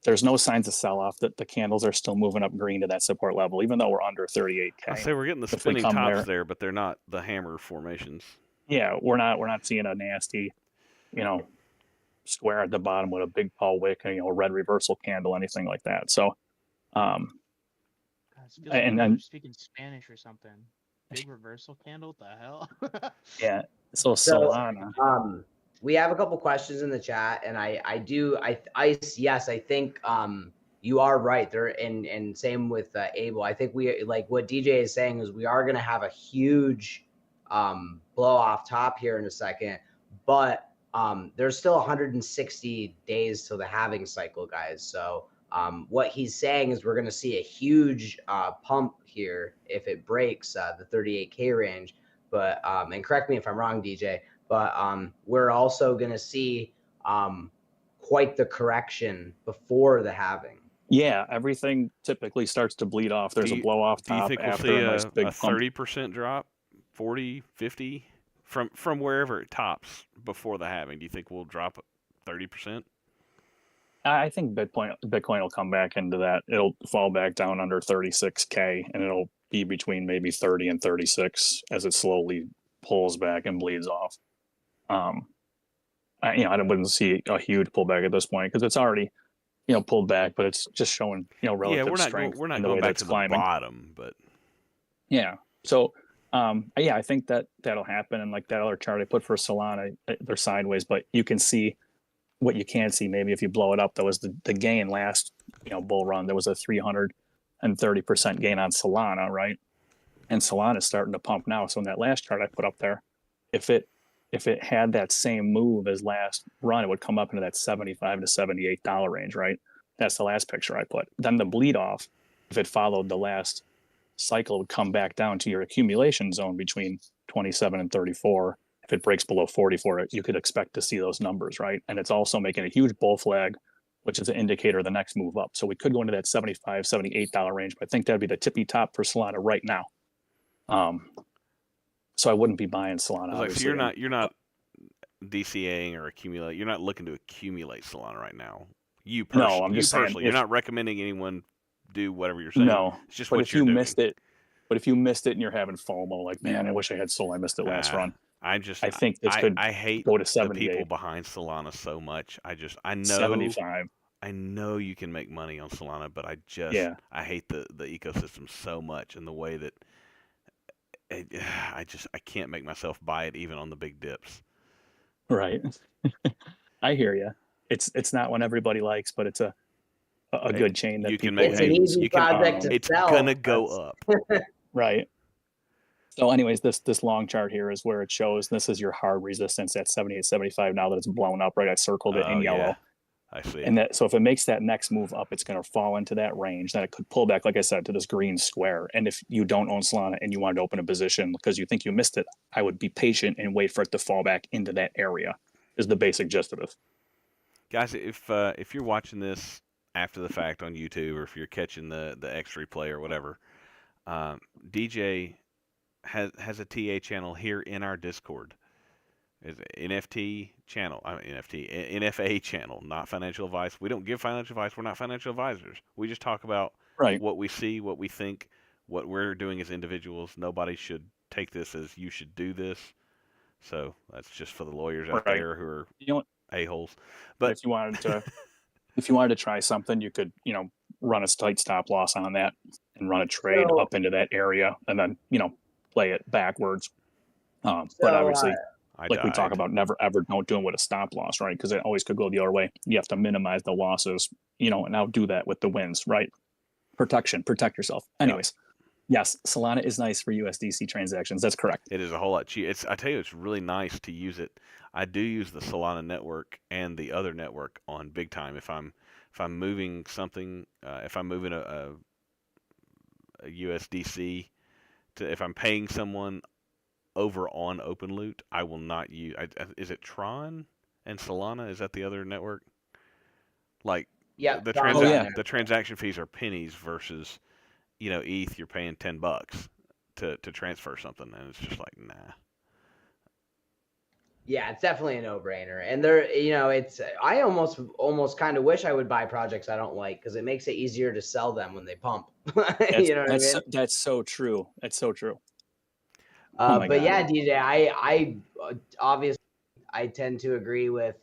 there's no signs of sell off. That the candles are still moving up green to that support level, even though we're under 38K. I say we're getting the If we spinning come tops there, but they're not the hammer formations. Yeah, we're not seeing a nasty, square at the bottom with a big Paul wick, red reversal candle, anything like that. So, God, it feels like you're speaking Spanish or something. Big reversal candle? What the hell? yeah. So Salana. We have a couple questions in the chat, and yes, I think you are right there, and same with Abel. I think we like what DJ is saying is we are going to have a huge blow off top here in a second, but there's still 160 days till the halving cycle, guys. So what he's saying is we're going to see a huge pump here if it breaks the 38K range. But and correct me if I'm wrong, DJ, but we're also going to see quite the correction before the halving. Yeah, everything typically starts to bleed off. There's a blow off top. Do you think we'll after see a nice big a 30% drop, 40, 50 from wherever it tops before the halving? Do you think we'll drop 30%? I think Bitcoin will come back into that. It'll fall back down under 36K, and it'll be between maybe 30 and 36 as it slowly pulls back and bleeds off. I wouldn't see a huge pullback at this point because it's already, pulled back, but it's just showing, relative strength. We're not in the going way back that's to the climbing. bottom, but yeah. So, I think that'll happen. And like that other chart I put for Solana, they're sideways, but you can see what you can't see. Maybe if you blow it up, that was the gain last, bull run. There was a 330% gain on Solana, right? And Solana is starting to pump now. So in that last chart I put up there, if it had that same move as last run, it would come up into that $75 to $78 range, right? That's the last picture I put. Then the bleed off, if it followed the last cycle, it would come back down to your accumulation zone between 27 and 34. If it breaks below 44, you could expect to see those numbers, right? And it's also making a huge bull flag, which is an indicator of the next move up. So we could go into that $75, $78 range, but I think that'd be the tippy top for Solana right now. So I wouldn't be buying Solana. Like, so you're not DCAing or accumulate. You're not looking to accumulate Solana right now. You personally, no, I'm just saying, you're not recommending anyone do whatever you're saying. No, it's just but what if you're you doing. missed it, and you're having FOMO, like, man, I wish I had Sol. I missed it last run. I think this could I hate go to the 78. people behind Solana so much. I know 75. I know you can make money on Solana, but I hate the ecosystem so much and the way that I can't make myself buy it even on the big dips. Right. I hear you. It's not one everybody likes, but it's a good chain that people. It's an easy project to it's sell. Gonna go up. Right. So anyways, this long chart here is where it shows this is your hard resistance at 78, 75. Now that it's blown up, right? I circled it in yellow. Yeah. I see. And so if it makes that next move up, it's going to fall into that range. Then it could pull back, like I said, to this green square. And if you don't own Solana and you wanted to open a position because you think you missed it, I would be patient and wait for it to fall back into that area. Is the basic gist of it. Guys, if you're watching this after the fact on YouTube, or if you're catching the X replay or whatever, DJ has a TA channel here in our Discord. It's an NFT channel. NFA channel, not financial advice. We don't give financial advice. We're not financial advisors. We just talk about what we see, what we think, what we're doing as individuals. Nobody should take this as you should do this. So that's just for the lawyers out there who are a-holes. But if you wanted to try something, you could, run a tight stop loss on that and run a trade up into that area and then, play it backwards. But obviously, we talk about, never ever don't do it with a stop loss, right? Because it always could go the other way. You have to minimize the losses, and now do that with the wins, right? Protect yourself. Anyways, yes, Solana is nice for USDC transactions. That's correct. It is a whole lot cheap. I tell you, it's really nice to use it. I do use the Salana network and the other network on big time. If I'm moving something, if I'm moving a USDC if I'm paying someone over on OpenLoot, I will not use. Is it Tron and Salana? Is that the other network? Like, the transaction fees are pennies versus, ETH. You're paying $10 to transfer something, and it's just like, nah. Yeah, it's definitely a no-brainer. And there, it's I almost kind of wish I would buy projects I don't like because it makes it easier to sell them when they pump. That's You know what I mean? that's so true. That's so true. Oh my But god. yeah, DJ, I obviously I tend to agree with.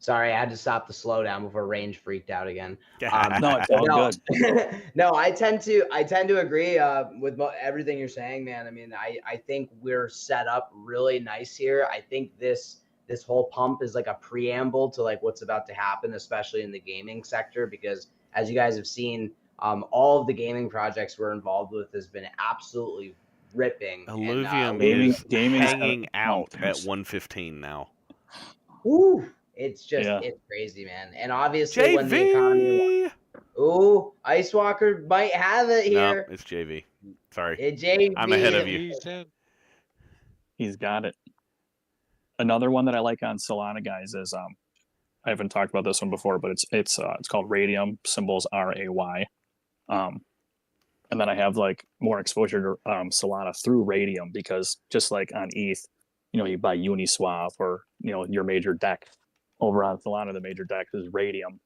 Sorry, I had to stop the slowdown before range freaked out again. No, it's all No, good. no, I tend to agree with everything you're saying, man. I mean, I think we're set up really nice here. I think this whole pump is like a preamble to like what's about to happen, especially in the gaming sector, because as you guys have seen, all of the gaming projects we're involved with has been absolutely ripping. Illuvium Gaming- is gaming's hanging out pumped. at 115 now. Woo, it's just Yeah. it's crazy, man. And obviously, when the economy, JV. ooh, Ice Walker might have it No, here. it's JV. Sorry, It JV. I'm ahead of you. He's in. He's got it. Another one that I like on Solana, guys, is I haven't talked about this one before, but it's called Radium, symbols RAY. And then I have like more exposure to Solana through Radium because just like on ETH, you buy Uniswap or your major deck over on Solana, the major deck is Radium.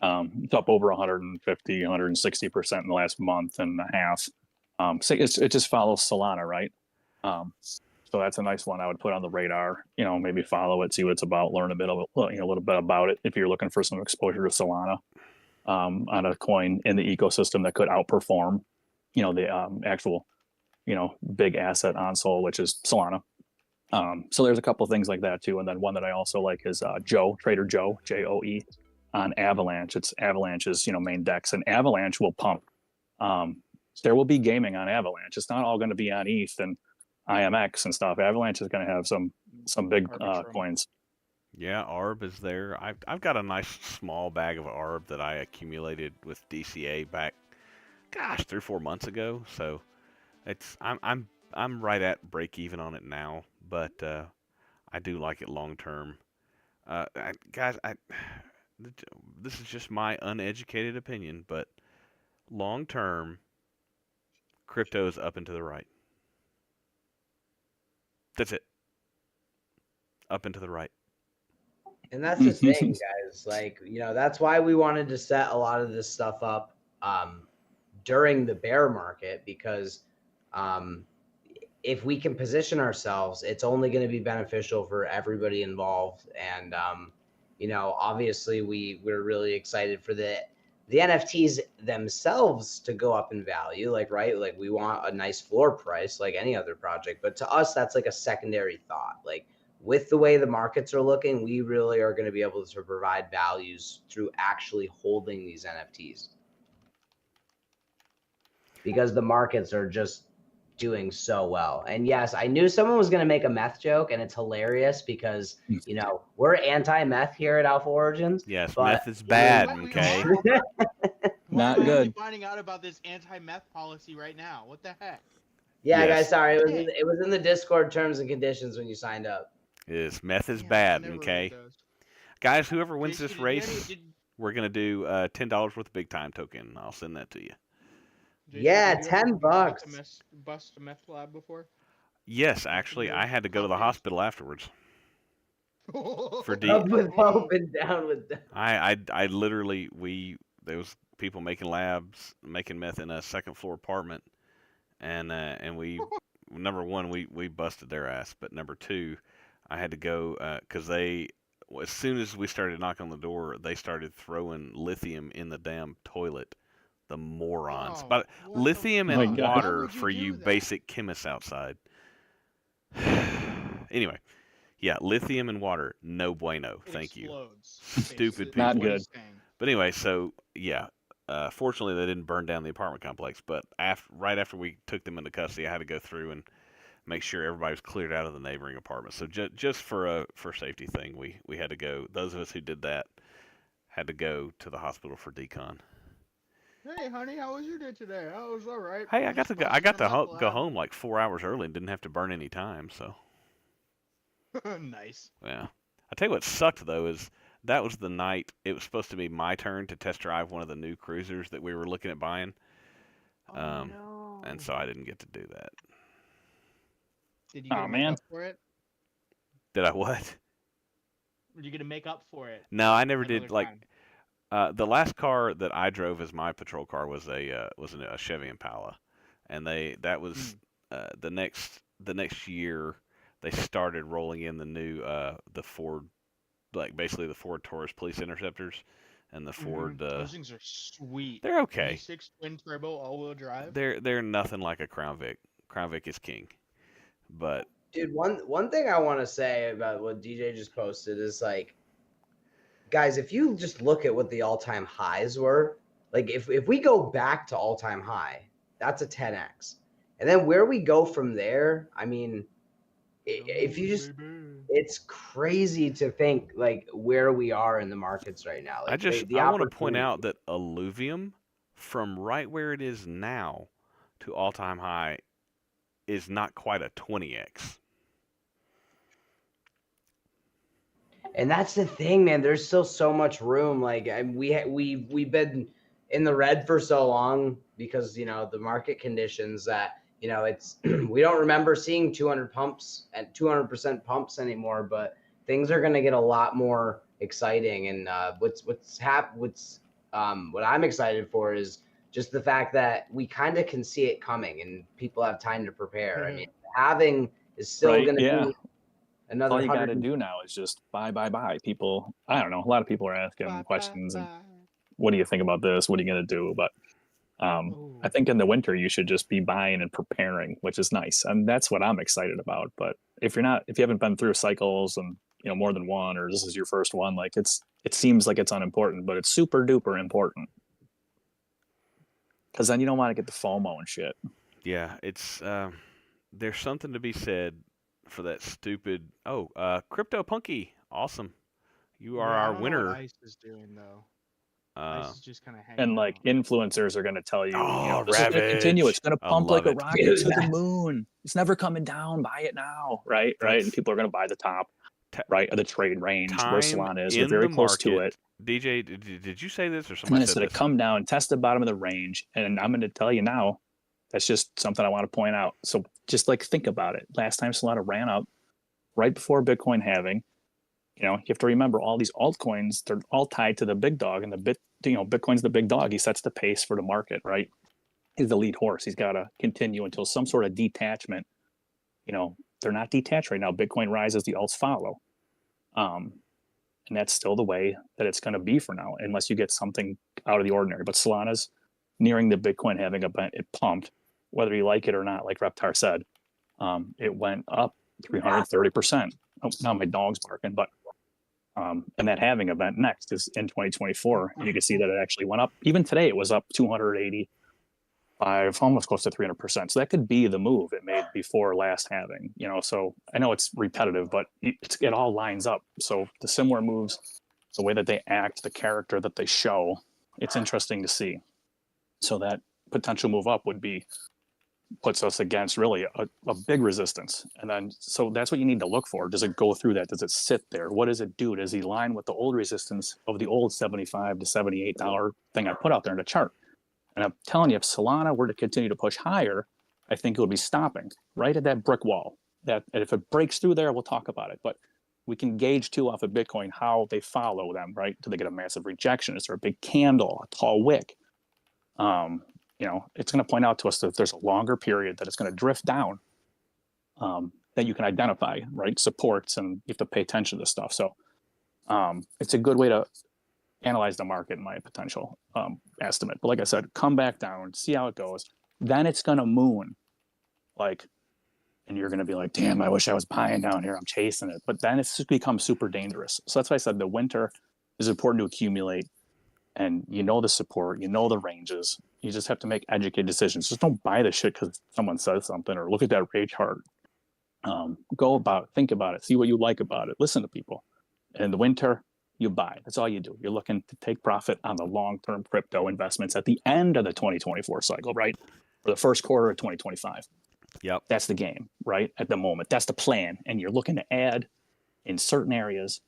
It's up over 150, 160% in the last month and a half. So it just follows Solana, right? So that's a nice one I would put on the radar. Maybe follow it, see what it's about, learn a little bit about it if you're looking for some exposure to Solana on a coin in the ecosystem that could outperform, the actual, big asset on Sol, which is Solana. So there's a couple things like that too, and then one that I also like is Trader Joe, JOE, on Avalanche. It's Avalanche's main dex, and Avalanche will pump. There will be gaming on Avalanche. It's not all going to be on ETH and IMX and stuff. Avalanche is going to have some big coins. Yeah, ARB is there. I've got a nice small bag of ARB that I accumulated with DCA back, 3-4 months ago. So I'm right at break even on it now, but I do like it long term. This is just my uneducated opinion, but long term, crypto is up and to the right. That's it. Up and to the right. And that's the thing, guys. Like, that's why we wanted to set a lot of this stuff up during the bear market, because if we can position ourselves, it's only going to be beneficial for everybody involved. And, obviously we're really excited for the NFTs themselves to go up in value, right? Like we want a nice floor price like any other project. But to us, that's like a secondary thought. Like, with the way the markets are looking, we really are going to be able to provide values through actually holding these NFTs, because the markets are just doing so well. And yes, I knew someone was going to make a meth joke, and it's hilarious because, we're anti-meth here at Alpha Origins. Yes, but meth is bad, What? We okay? are? Not We're good. only finding out about this anti-meth policy right now. What the heck? Yeah, Yes. guys, sorry. It was in the Discord terms and conditions when you signed up. Meth is Yeah, I bad, never read okay? those. Guys, whoever wins Jason, this did you race, did- we're going to do $10 worth of big time token. I'll send that to you. Jason, Yeah, have you ever $10. bust a meth lab before? Yes, actually, I had to go to the Confidence? hospital afterwards. For Up with hope and down with down. I literally, there was people making meth in a second floor apartment, and we, number one, we busted their ass, but number two, I had to go because as soon as we started knocking on the door, they started throwing lithium in the damn toilet. The morons. Oh, But what the lithium fuck? and Why water would you for do you that? basic chemists outside. Anyway, yeah, lithium and water, no bueno. It Thank you. explodes. Stupid Not people. good. But anyway, so yeah, fortunately they didn't burn down the apartment complex. But right after we took them into custody, I had to go through and make sure everybody was cleared out of the neighboring apartments. So just for safety thing, we had to go. Those of us who did that had to go to the hospital for decon. Hey, honey, how was your day today? Oh, it was all right. Hey, I got to go go home like 4 hours early and didn't have to burn any time. So Nice. yeah, I tell you what sucked though is that was the night it was supposed to be my turn to test drive one of the new cruisers that we were looking at buying. Oh, no. And so I didn't get to do that. Did you get to make man. up for it? Did I what? Were you gonna make up for it No, I never another did. Like time? the last car that I drove as my patrol car was a Chevy Impala, and that was the next year they started rolling in the new the Ford, like basically the Ford Taurus Police Interceptors and the Ford. Those things are sweet. They're okay. V6 twin turbo all-wheel drive. They're nothing like a Crown Vic. Crown Vic is king, but Dude, one thing I want to say about what DJ just posted is like, guys, if you just look at what the all-time highs were, like if we go back to all-time high, that's a 10x. And then where we go from there, I mean, if you just, it's crazy to think like where we are in the markets right now. Like I want to point out that alluvium from right where it is now to all-time high is not quite a 20x. And that's the thing, man. There's still so much room. Like we've been in the red for so long because the market conditions that it's we don't remember seeing 200 pumps and 200% pumps anymore. But things are going to get a lot more exciting. And what I'm excited for is just the fact that we kind of can see it coming and people have time to prepare. I mean, halving is still Right, going to yeah. be another All you got to 100. do now is just buy. People, I don't know. A lot of people are asking questions and what do you think about this? What are you going to do? But I think in the winter you should just be buying and preparing, which is nice, and that's what I'm excited about. But if you haven't been through cycles and more than one, or this is your first one, like it seems like it's unimportant, but it's super duper important. Because then you don't want to get the FOMO and shit. Yeah, it's there's something to be said for that stupid. Crypto Punky, awesome! You are our winner. I don't know what ICE is doing though. ICE is just kind of hanging. And like out. Influencers are going to tell you, this is going to Ravage. continue. It's going to pump like a it. rocket to the moon. It's never coming down. Buy it now, right? Right. And people are going to buy the top, right, of the trade range where Salana is. We're very close to it. DJ, did you say this or And somebody then it's said going this? to come down, test the bottom of the range, and I'm going to tell you now. That's just something I want to point out. So just like think about it. Last time Solana ran up, right before Bitcoin halving, you have to remember all these altcoins, they're all tied to the big dog, and Bitcoin's the big dog. He sets the pace for the market, right? He's the lead horse. He's got to continue until some sort of detachment. They're not detached right now. Bitcoin rises, the alts follow. And that's still the way that it's going to be for now, unless you get something out of the ordinary. But Solana's nearing the Bitcoin halving event. It pumped, whether you like it or not, like Reptar said. It went up 330%. Oh, now my dog's barking, but and that halving event next is in 2024, and you can see that it actually went up. Even today, it was up 285, almost close to 300%. So that could be the move it made before last halving. So I know it's repetitive, but it all lines up. So the similar moves, the way that they act, the character that they show, it's interesting to see. So that potential move up puts us against really a big resistance. And then, so that's what you need to look for. Does it go through that? Does it sit there? What does it do? Does he line with the old resistance of the old $75 to $78 thing I put out there in the chart? And I'm telling you, if Solana were to continue to push higher, I think it would be stopping right at that brick wall. And if it breaks through there, we'll talk about it. But we can gauge too off of Bitcoin how they follow them, right? Do they get a massive rejection? Is there a big candle, a tall wick? It's going to point out to us that if there's a longer period that it's going to drift down, that you can identify, right? Supports, and you have to pay attention to this stuff. So it's a good way to analyze the market in my potential estimate. But like I said, come back down, see how it goes. Then it's going to moon, and you're going to be like, damn, I wish I was buying down here. I'm chasing it. But then it's become super dangerous. So that's why I said the winter is important to accumulate. And the support, the ranges. You just have to make educated decisions. Just don't buy the shit because someone says something, or look at that rate chart. Think about it, see what you like about it, listen to people. And in the winter, you buy. That's all you do. You're looking to take profit on the long-term crypto investments at the end of the 2024 cycle, right? For the first quarter of 2025. Yep. That's the game, right? At the moment, that's the plan. And you're looking to add in certain areas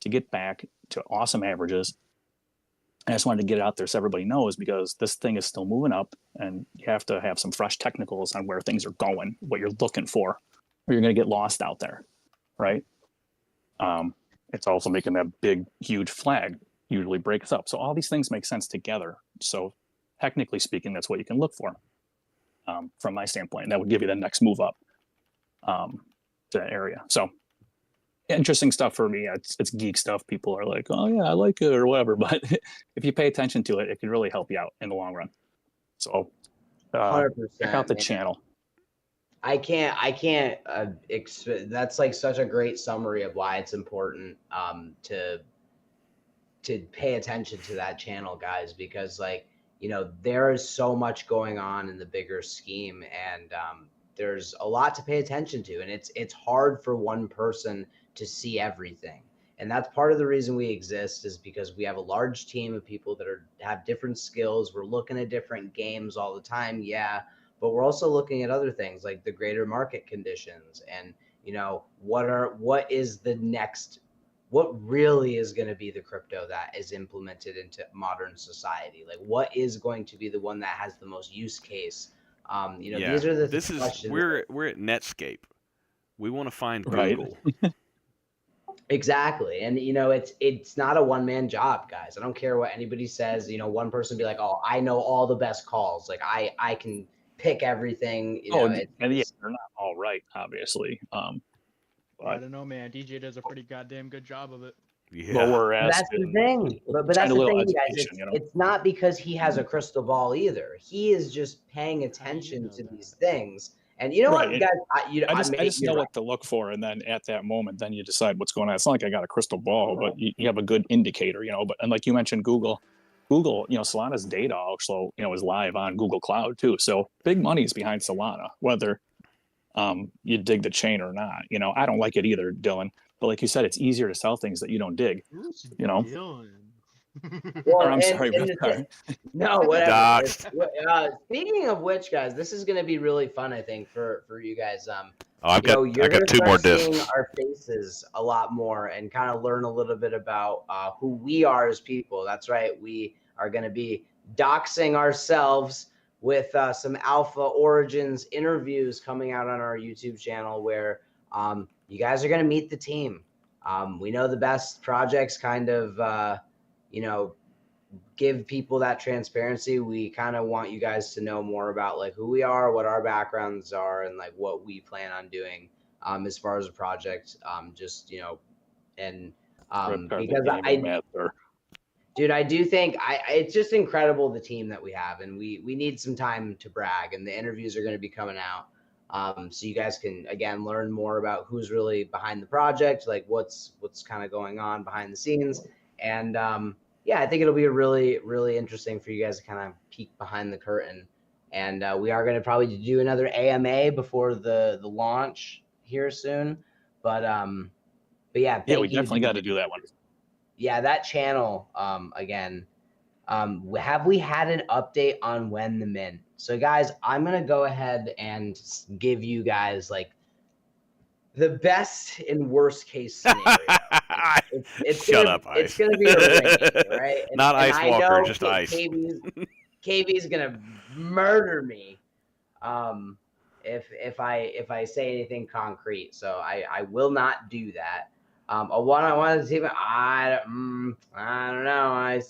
to get back to awesome averages. I just wanted to get it out there so everybody knows, because this thing is still moving up, and you have to have some fresh technicals on where things are going, what you're looking for. or you're going to get lost out there, right? It's also making that big, huge flag usually breaks up. So all these things make sense together. So technically speaking, that's what you can look for from my standpoint. That would give you the next move up to that area. So interesting stuff for me. It's geek stuff. People are like, oh yeah, I like it or whatever. But if you pay attention to it, it can really help you out in the long run. So 100%, check out the man. channel. I can't. That's like such a great summary of why it's important to pay attention to that channel, guys, because like, you know, there is so much going on in the bigger scheme, and there's a lot to pay attention to, and it's hard for one person to see everything. And that's part of the reason we exist, is because we have a large team of people that have different skills. We're looking at different games all the time. Yeah. But we're also looking at other things like the greater market conditions and, you know, what really is going to be the crypto that is implemented into modern society? Like, what is going to be the one that has the most use case? You know, these are the questions. We're at Netscape. We want to find Right. Google. Exactly. And, you know, it's not a one-man job, guys. I don't care what anybody says. You know, one person be like, oh, I know all the best calls. Like, I can pick everything. You know, and yeah, they're not all right, obviously. I don't know, man. DJ does a pretty goddamn good job of it. Yeah. But whereas that's the thing. But that's the thing, guys. It's not because he has a crystal ball either. He is just paying attention to these things. And you know what, guys? I just know what to look for, and then at that moment, then you decide what's going on. It's not like I got a crystal ball, but you have a good indicator, you know. But and like you mentioned, Google, you know, Solana's data also, you know, is live on Google Cloud too. So big money is behind Solana, whether you dig the chain or not. You know, I don't like it either, Dylan. But like you said, it's easier to sell things that you don't dig. You know. Well, I'm sorry. No, whatever. Speaking of which, guys, this is going to be really fun, I think, for you guys. I got 2 more discs. Seeing our faces a lot more and kind of learn a little bit about who we are as people. That's right. We are going to be doxing ourselves with some Alpha Origins interviews coming out on our YouTube channel, where you guys are going to meet the team. We know the best projects kind of, you know, give people that transparency. We kind of want you guys to know more about like who we are, what our backgrounds are, and like what we plan on doing as far as a project. Just, you know, and because dude, I do think it's just incredible, the team that we have, and we need some time to brag, and the interviews are going to be coming out. So you guys can, again, learn more about who's really behind the project, like what's kind of going on behind the scenes. And yeah, I think it'll be a really, really interesting for you guys to kind of peek behind the curtain. And we are going to probably do another AMA before the launch here soon. But yeah. Yeah, we definitely got to do that one. Yeah, that channel, again, have we had an update on when the mint? So guys, I'm going to go ahead and give you guys like the best and worst case scenario. It's gonna be a rain, right? Not Ice Walker, just ice. KB's gonna murder me if I say anything concrete. So I will not do that. A one-on-one team, I don't know.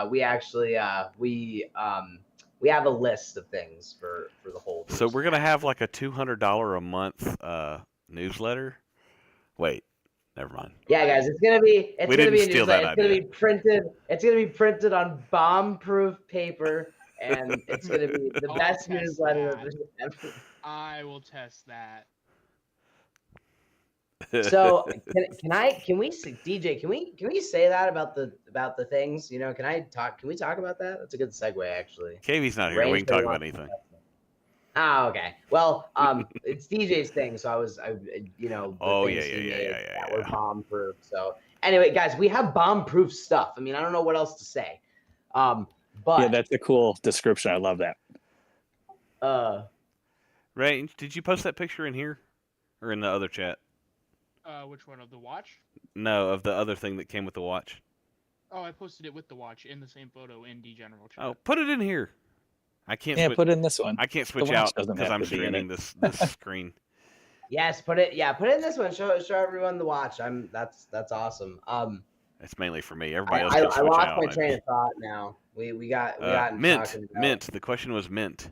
We actually we have a list of things for the whole group. So we're gonna have like a $200 a month newsletter. Wait, never mind. Yeah, guys, it's gonna be a newsletter. It's gonna be printed on bomb-proof paper, and it's gonna be the best newsletter ever. I will test that. So can we DJ, can we say that about the things, you know? Can we talk about that? That's a good segue, actually. KV's not here. We can talk about anything. Oh, okay. Well, it's DJ's thing, so you know. Yeah. We're bomb-proof. So anyway, guys, we have bomb-proof stuff. I mean, I don't know what else to say. But yeah, that's a cool description. I love that. Ray, did you post that picture in here or in the other chat? Which one, of the watch? No, of the other thing that came with the watch. Oh, I posted it with the watch in the same photo in the general chat. Oh, put it in here. I can't. Yeah, put it in this one. I can't switch out because I'm streaming this screen. Yes, put it in this one. Show everyone the watch. That's awesome. It's mainly for me. Everybody else can I switch lost out. my train of thought now. We got into Mint. talking about Mint. The question was mint.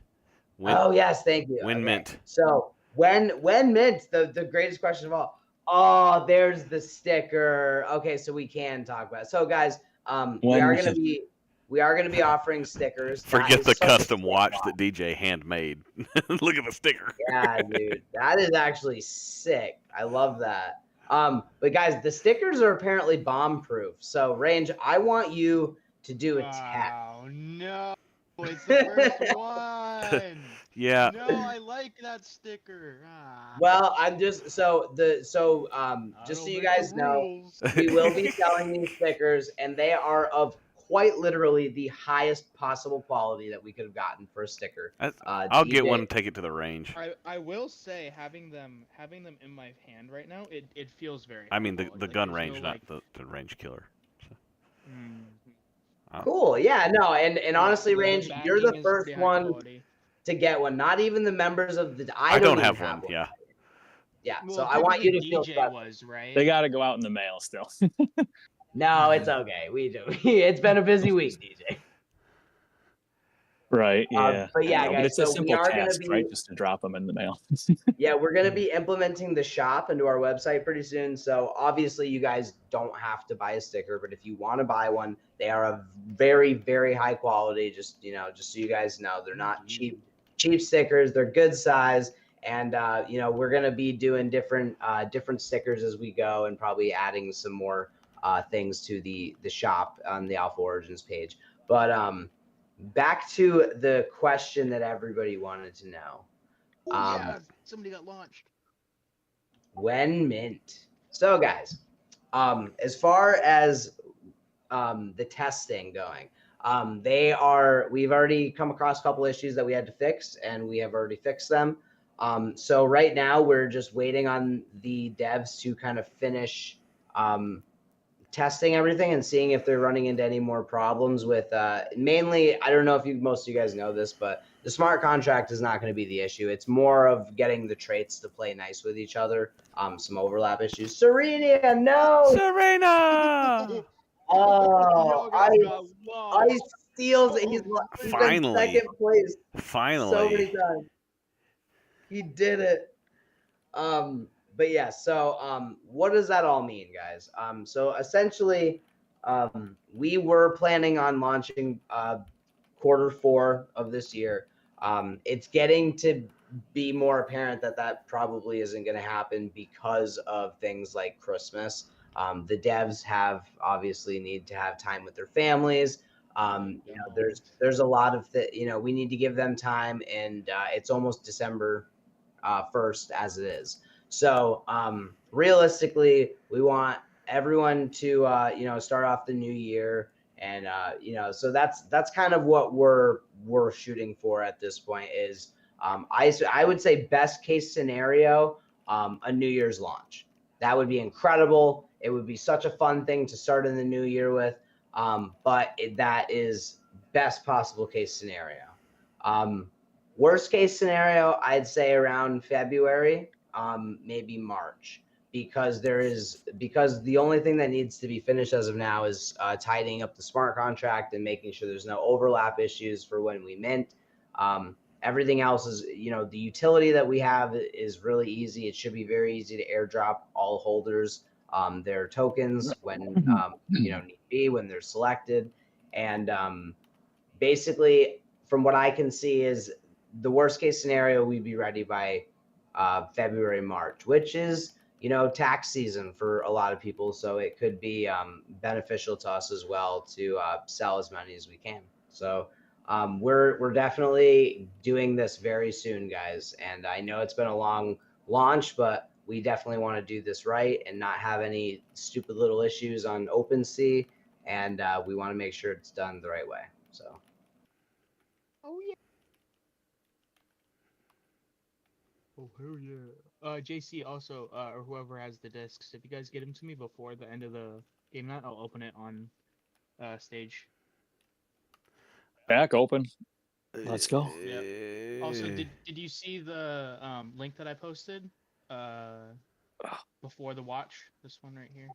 When Oh yes, thank you. when Okay. mint? So when mint, the greatest question of all. Oh, there's the sticker. Okay, so we can talk about it. So guys, we are gonna be offering stickers. That Forget is the such a custom sick watch box. that DJ handmade. Look at the sticker. Yeah, dude, that is actually sick. I love that. But guys, the stickers are apparently bomb proof. So Range, I want you to do a test. Oh no! It's the first one. Yeah. No, I like that sticker. Ah. Well, I'm just so just so don't you make guys the know, rules. we will be selling these stickers, and they are of quite literally the highest possible quality that we could have gotten for a sticker. I'll get DJ one and take it to the range. I will say having them in my hand right now, it feels very. I mean, high the quality. gun There's range, no, not the range killer. So, Cool. Yeah, no, and honestly, the Range, you're the backing is first pretty high one quality. to get one. Not even the members of the I don't even have one. Yeah. Yeah. Well, So I want you to feel DJ special. was right. They got to go out in the mail still. No, it's okay. We do. It's been a busy week, DJ. Right. Yeah. But yeah, I know, guys, but it's so a we simple are gonna task, be right? Just to drop them in the mail. Yeah, we're going to be implementing the shop into our website pretty soon. So obviously you guys don't have to buy a sticker, but if you want to buy one, they are a very, very high quality. Just so you guys know, they're not cheap stickers. They're good size. And, we're going to be doing different stickers as we go and probably adding some more things to the shop on the Alpha Origins page. But back to the question that everybody wanted to know. Yeah, somebody got launched. When mint. So guys, as far as the testing going, we've already come across a couple issues that we had to fix, and we have already fixed them. So right now we're just waiting on the devs to kind of finish testing everything and seeing if they're running into any more problems with mainly, I don't know if most of you guys know this, but the smart contract is not going to be the issue. It's more of getting the traits to play nice with each other. Some overlap issues. Serena, no. Serena. Oh, I steals. He's been Finally. second place so Finally. many times. He did it. But yeah, so what does that all mean, guys? So essentially, we were planning on launching Q4 of this year. It's getting to be more apparent that probably isn't going to happen because of things like Christmas. The devs obviously need to have time with their families. There's a lot of we need to give them time, and it's almost December 1st as it is. So realistically, we want everyone to start off the new year, and so that's kind of what we're shooting for at this point. Is I would say best case scenario, a New Year's launch. That would be incredible. It would be such a fun thing to start in the new year with. But that is best possible case scenario. Worst case scenario, I'd say around February, maybe March, because the only thing that needs to be finished as of now is tidying up the smart contract and making sure there's no overlap issues for when we mint. Everything else is, the utility that we have is really easy. It should be very easy to airdrop all holders their tokens when need be, when they're selected. And basically, from what I can see, is the worst case scenario, we'd be ready by February, March, which is, tax season for a lot of people. So it could be beneficial to us as well to sell as many as we can. So we're definitely doing this very soon, guys. And I know it's been a long launch, but we definitely want to do this right and not have any stupid little issues on OpenSea. And we want to make sure it's done the right way. So. Oh yeah. Oh hell yeah. JC also, or whoever has the discs, if you guys get them to me before the end of the game night, I'll open it on stage. Back open. Let's go. Yeah. Also, did you see the link that I posted? before the watch. This one right here.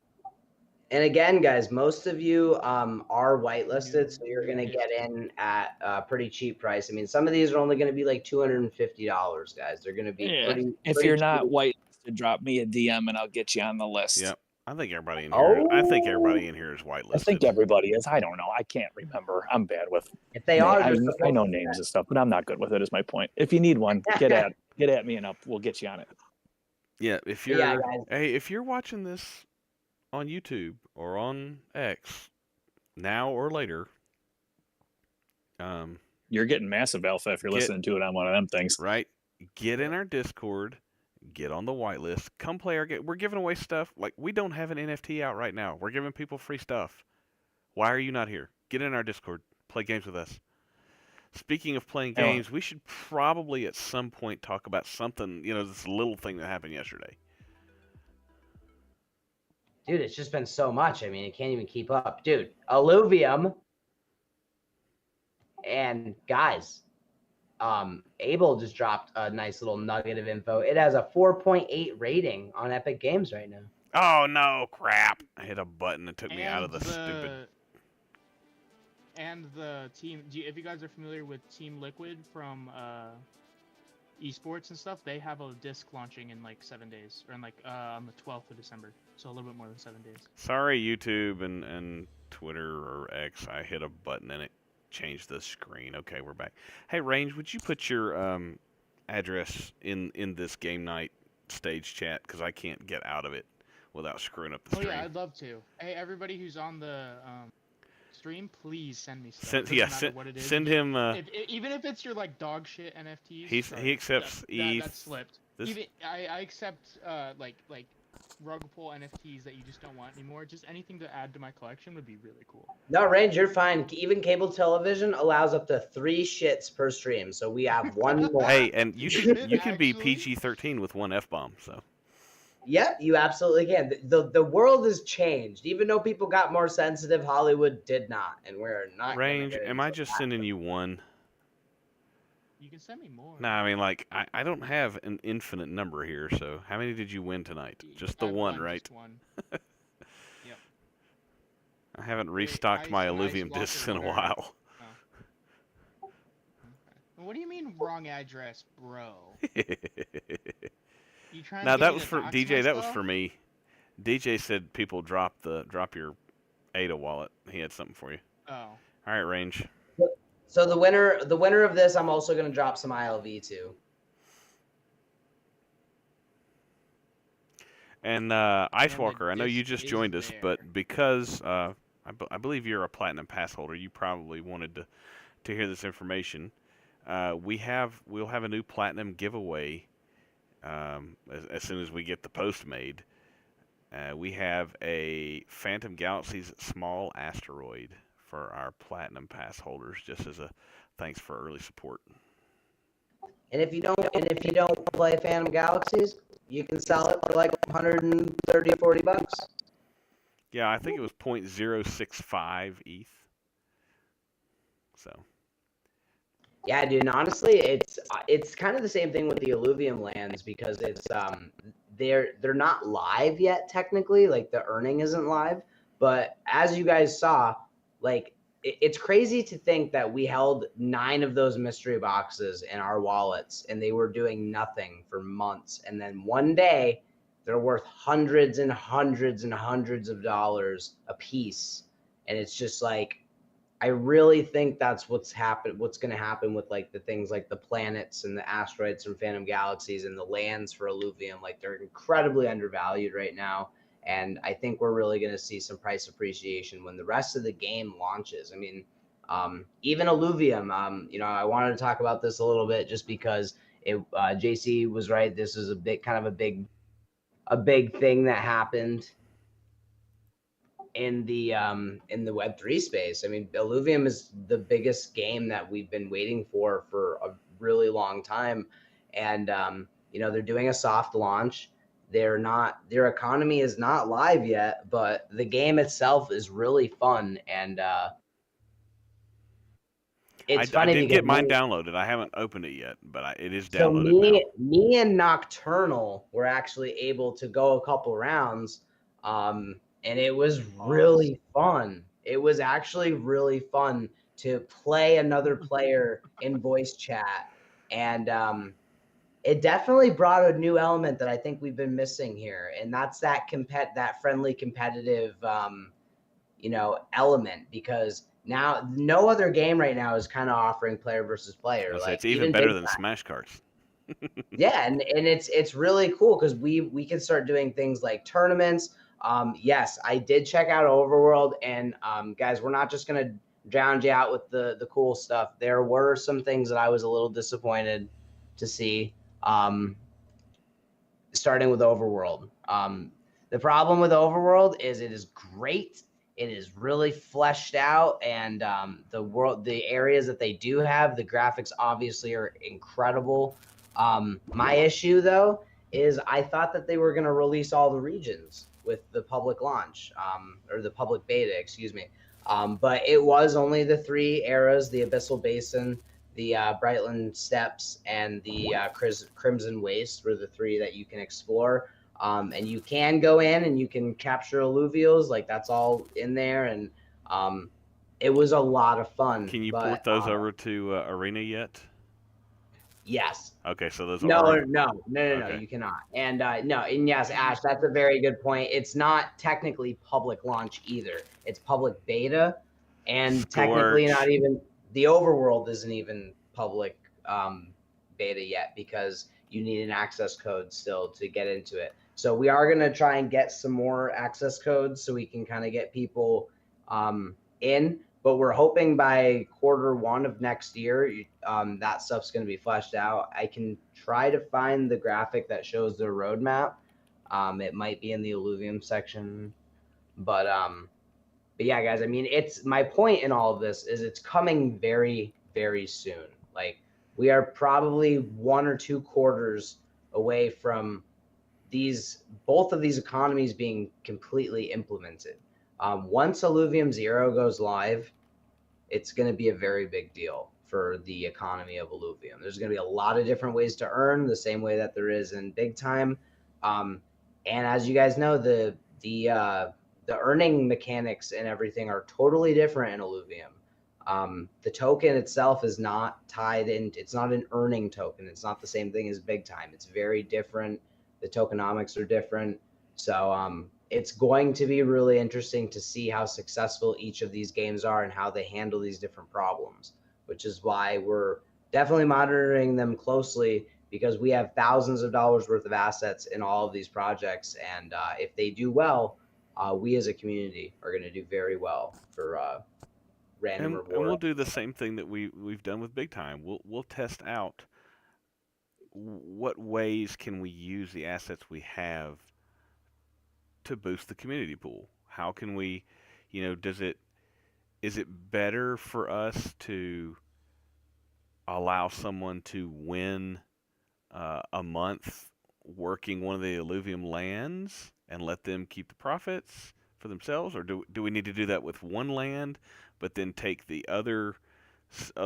And again, guys, most of you are whitelisted, so you're New going to get gift. in at a pretty cheap price. I mean, some of these are only going to be like $250, guys. They're going to be Yeah. pretty. If pretty you're not cheap. whitelisted, drop me a DM and I'll get you on the list. Yep. I think everybody in here. I think everybody in here is whitelisted. I think everybody is. I don't know. I can't remember. I'm bad with. If they are, I they're know names and stuff, but I'm not good with it. Is my point. If you need one, get at me and we'll get you on it. Yeah. If you're Yeah, guys. hey, if you're watching this on YouTube or on X now or later, You're getting massive alpha if you're listening to it on one of them things. right? Get in our Discord. Get on the whitelist. Come play our game. We're giving away stuff. Like, we don't have an NFT out right now. We're giving people free stuff. Why are you not here? Get in our Discord. Play games with us. Speaking of playing games, we should probably at some point talk about something, this little thing that happened yesterday. Dude, it's just been so much. I mean, it can't even keep up. Dude, Alluvium. And guys, Abel just dropped a nice little nugget of info. It has a 4.8 rating on Epic Games right now. Oh, no, crap. I hit a button and took me out of the stupid... And the team, if you guys are familiar with Team Liquid from esports and stuff, they have a disc launching in like 7 days, or in like on the 12th of December, so a little bit more than 7 days. Sorry, YouTube and Twitter or X. I hit a button and it changed the screen. Okay, we're back. Hey, Range, would you put your address in this game night stage chat? Because I can't get out of it without screwing up the stream. Oh yeah, I'd love to. Hey, everybody who's on the stream, please send me stuff. Send him. Even if it's your like dog shit NFTs. He accepts ETH. That slipped. I accept like rug pull NFTs that you just don't want anymore. Just anything to add to my collection would be really cool. No, Range, you're fine. Even cable television allows up to 3 shits per stream, so we have one more. Hey, and you can be PG-13 with one F-bomb, so. Yeah, you absolutely can. The world has changed. Even though people got more sensitive, Hollywood did not, and we're not. Range, am I just sending you one? You can send me more. No, I mean, like, I don't have an infinite number here, so how many did you win tonight? Just the one, right? Just one. Yep. I haven't restocked my Alluvium discs in a while. Oh. Okay. What do you mean wrong address, bro? Now that was for DJ. That was for me. DJ said people drop your ADA wallet. He had something for you. Oh. All right, Range. So the winner of this, I'm also going to drop some ILV too. And Ice Walker, I know you just joined us, but because I believe you're a Platinum Pass holder, you probably wanted to hear this information. We'll have a new Platinum giveaway as soon as we get the post made. We have a Phantom Galaxies small asteroid for our Platinum Pass holders, just as a thanks for early support. And if you don't play Phantom Galaxies, you can sell it for like 130, 40 bucks. Yeah, I think it was 0.065 ETH. So. Yeah, dude. And honestly, it's kind of the same thing with the Alluvium lands because it's they're not live yet technically. Like the earning isn't live, but as you guys saw, like it's crazy to think that we held 9 of those mystery boxes in our wallets and they were doing nothing for months, and then one day they're worth hundreds and hundreds and hundreds of dollars a piece, and it's just like. I really think that's what's going to happen with like the things like the planets and the asteroids from Phantom Galaxies and the lands for Alluvium. Like they're incredibly undervalued right now. And I think we're really going to see some price appreciation when the rest of the game launches. I mean, even Alluvium, I wanted to talk about this a little bit just because JC was right. This is a big thing that happened in the Web3 space. I mean, Alluvium is the biggest game that we've been waiting for a really long time, and they're doing a soft launch. Their economy is not live yet, but the game itself is really fun, and It's I funny did because get mine downloaded. I haven't opened it yet, but it is so downloaded now. me and Nocturnal were actually able to go a couple rounds, and it was really fun. It was actually really fun to play another player in voice chat, and it definitely brought a new element that I think we've been missing here, and that's that friendly competitive element, because now no other game right now is kind of offering player versus player. Let's say Like it's even better than Smash Cards. yeah, and it's really cool because we can start doing things like tournaments. Yes, I did check out Overworld, and guys, we're not just gonna drown you out with the cool stuff. There were some things that I was a little disappointed to see. Starting with Overworld. The problem with Overworld is it is great. It is really fleshed out, and the areas that they do have, the graphics obviously are incredible. My issue though is I thought that they were going to release all the regions with the public launch, or the public beta, excuse me. But it was only the 3 eras: the Abyssal Basin, the Brightland Steppes, and the Crimson Waste were the 3 that you can explore. And you can go in and you can capture alluvials, like that's all in there, and it was a lot of fun. Can you port those over to Arena yet? Yes. Okay, so those No, are no, Okay. you cannot. And no, and yes, Ash, that's a very good point. It's not technically public launch either. It's public beta, and technically not Scorch. even the Overworld isn't even public beta yet, because you need an access code still to get into it. So we are going to try and get some more access codes so we can kind of get people in. But we're hoping by Q1 of next year, that stuff's going to be fleshed out. I can try to find the graphic that shows the roadmap. It might be in the Alluvium section, but yeah, guys. I mean, it's my point in all of this is it's coming very, very soon. Like we are probably 1 or 2 quarters away from both of these economies being completely implemented. Once Alluvium 0 goes live, it's going to be a very big deal for the economy of Alluvium. There's going to be a lot of different ways to earn, the same way that there is in Big Time. And as you guys know, the earning mechanics and everything are totally different in Alluvium. The token itself is not tied in. It's not an earning token. It's not the same thing as Big Time. It's very different. The tokenomics are different. So it's going to be really interesting to see how successful each of these games are and how they handle these different problems, which is why we're definitely monitoring them closely, because we have thousands of dollars worth of assets in all of these projects. And if they do well, we as a community are going to do very well for random reward. And we'll do the same thing that we've done with Big Time. We'll test out what ways can we use the assets we have to boost the community pool. How can we, is it better for us to allow someone to win a month working one of the Alluvium lands and let them keep the profits for themselves, or do we need to do that with one land, but then take the other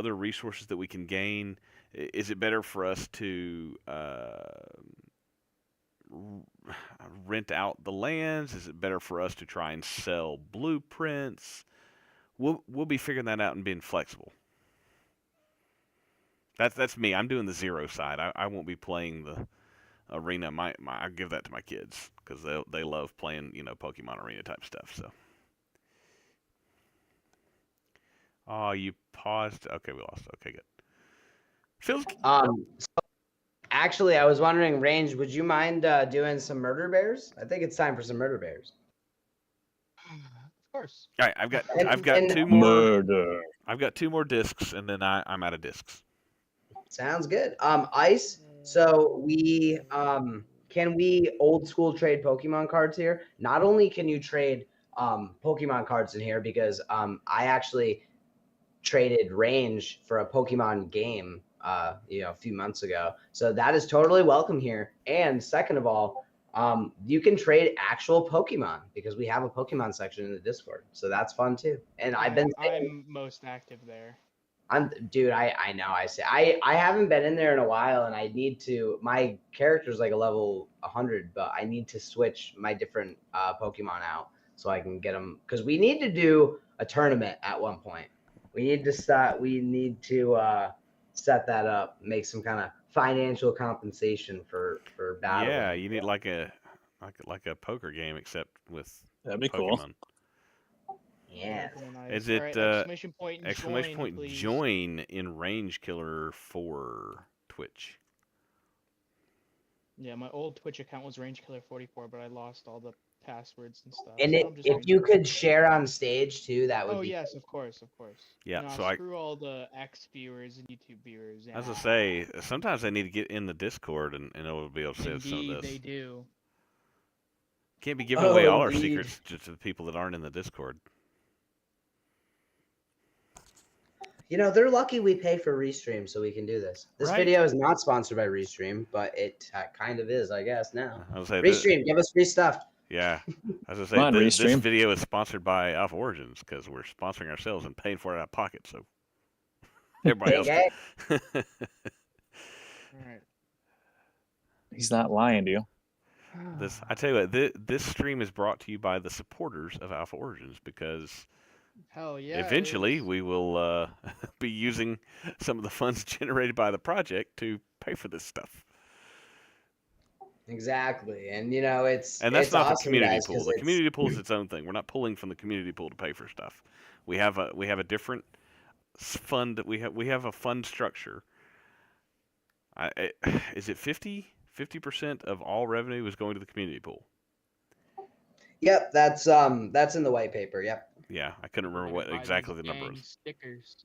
resources that we can gain? Is it better for us to rent out the lands? Is it better for us to try and sell blueprints? We'll be figuring that out and being flexible. That's me. I'm doing the 0 side. I won't be playing the arena. I give that to my kids because they love playing Pokemon Arena type stuff. So. Oh, you paused. Okay, we lost. Okay, good. Feels. Actually, I was wondering, Range, would you mind doing some Murder Bears? I think it's time for some Murder Bears. Of course. All right, I've got 2 more. Murder. I've got 2 more discs, and then I'm out of discs. Sounds good. Ice. So can we old school trade Pokemon cards here? Not only can you trade Pokemon cards in here, because I actually traded Range for a Pokemon game a few months ago. So that is totally welcome here. And second of all, you can trade actual Pokemon, because we have a Pokemon section in the Discord. So that's fun too. And I'm most active there. Dude, I know. I haven't been in there in a while, and I need to. My character's like a level 100, but I need to switch my different Pokemon out so I can get them. Because we need to do a tournament at one point. We need to start. We need to set that up, make some kind of financial compensation for battling. Yeah, you need like a poker game except with That'd be cool. Pokemon. Yeah. Is All it right, exclamation point please. join in Range Killer for Twitch? Yeah, my old Twitch account was RangeKiller44, but I lost all the passwords and stuff. And so it, I'm just if you RangeKiller44. could share on stage too, that would Oh be. yes, of course. Yeah, No, so screw all the X viewers and YouTube viewers. as I say, sometimes they need to get in the Discord and it'll be able to see some of Indeed, this. they do. Can't be giving away all our indeed. secrets just to the people that aren't in the Discord. You know, they're lucky we pay for Restream so we can do this. This Right. video is not sponsored by Restream, but it kind of is, I guess, now. I was say Restream, give us free stuff. yeah. As I say, Come on, this Restream. video is sponsored by Alpha Origins because we're sponsoring ourselves and paying for it out of pocket. So everybody else. Okay. All right. He's not lying to you. I tell you what, this stream is brought to you by the supporters of Alpha Origins because Hell yeah. it eventually is. we will be using some of the funds generated by the project to pay for this stuff. Exactly. And, you know, it's And that's it's not awesome, the community guys, pool. 'cause The it's- community pool is its own thing. We're not pulling from the community pool to pay for stuff. We have a different fund that we have a fund structure. Is it 50% of all revenue is going to the community pool? Yep, that's in the white paper. Yep. Yeah, I couldn't remember We're what gonna buy exactly these the number dang is. Stickers.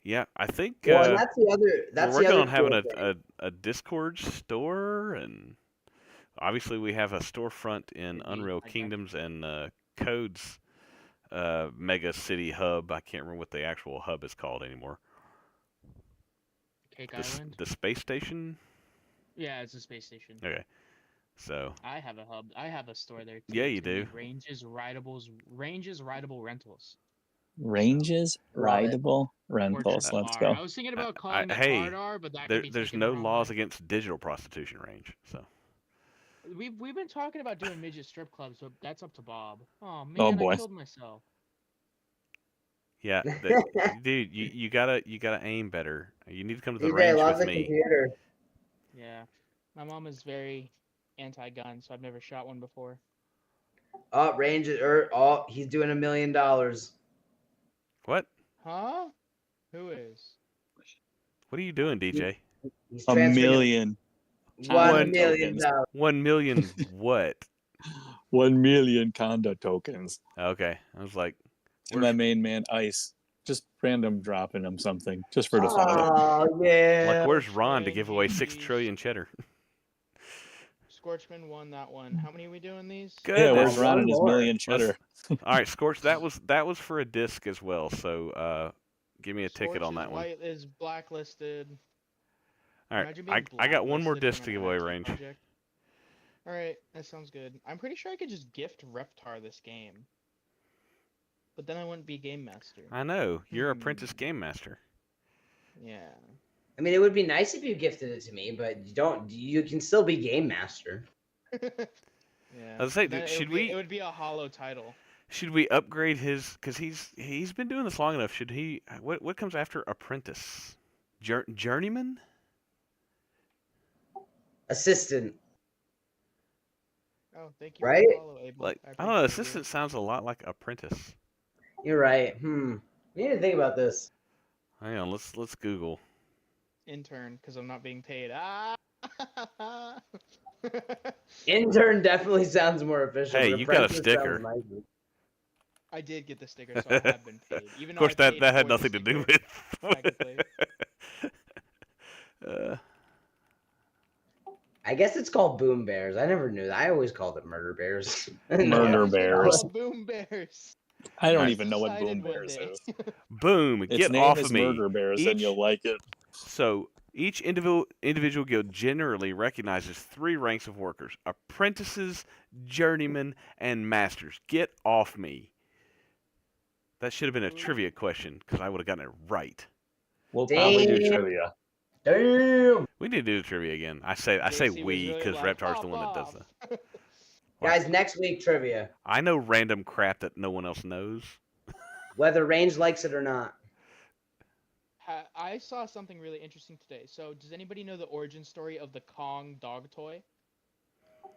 Yeah, I think Well, and that's the other. we're That's the working other on having cool thing. a Discord store, and obviously we have a storefront in Indeed, Unreal I got Kingdoms and Code's Mega City Hub. I can't remember what the actual hub is called anymore. Cake The, Island. the space station? Yeah, it's a space station. Okay. So, I have a hub. I have a store there too. Yeah, you It's gonna be do. Ranges Rideable Rentals. Ranges, Love it. rideable Or rentals. just Let's R. go. I was thinking about calling it hey, RR, but that could be there's taken no the wrong laws way. against digital prostitution range. So, We've been talking about doing midget strip clubs, but that's up to Bob. Oh man, Oh, boy. I killed myself. yeah, dude, you gotta aim better. You need to come to the DJ, range love with the me. computer. Yeah, my mom is very anti-gun, so I've never shot one before. Oh, he's doing $1 million. What? Huh? Who is? What are you doing, DJ? He's A transferring million. $1 million. tokens. 1 million what? 1 million Conda tokens. Okay, I was like, To my main man, Ice. Just random dropping him something. Just for the fun of it. Oh yeah. like, where's Ron to Shredding give away 6 handies. trillion cheddar? Scorchman won that one. How many are we doing these? Good. Yeah, that's- where's Ron and his one more. million cheddar? All right, Scorch. That was for a disc as well. So give me a ticket on that one. White is blacklisted. All right, Imagine being I got one more blacklisted disc from to an give away, NFT Range. project. All right, that sounds good. I'm pretty sure I could just gift Reptar this game, but then I wouldn't be game master. I know you're apprentice game master. Yeah. I mean, it would be nice if you gifted it to me, but you don't. You can still be game master. Yeah. I was saying, Then it should would be- we- It would be a hollow title. Should we upgrade his? Because he's been doing this long enough. Should he? What comes after apprentice? Journeyman? Assistant. Oh, thank you. Right? For the follow, Abel. Like I don't know. appreciate it. Assistant sounds a lot like apprentice. You're right. We need to think about this. Hang on. Let's Google. Intern, because I'm not being paid. Ah. Intern definitely sounds more official. Hey, but you got a apprentice sticker. sounds nicer. I did get the sticker, so I have been paid. Even Of course, though I that paid had for the nothing to do sticker, with. technically. I guess it's called Boom Bears. I never knew that. I always called it Murder Bears. Murder It's Bears. called Boom Bears. I don't Alright. even know what Decided Boom one Bears day. is. Boom! Its Get name off is of me. Murder Bears, and Each- you'll like it. So each individual guild generally recognizes 3 ranks of workers: apprentices, journeymen, and masters. Get off me. That should have been a trivia question because I would have gotten it right. We'll probably do Damn. trivia. Damn. We need to do trivia again. I say JC was we really because like, Reptar's the "Pop one that does off." that. Guys, next week trivia. I know random crap that no one else knows. Whether Range likes it or not. I saw something really interesting today. So, does anybody know the origin story of the Kong dog toy?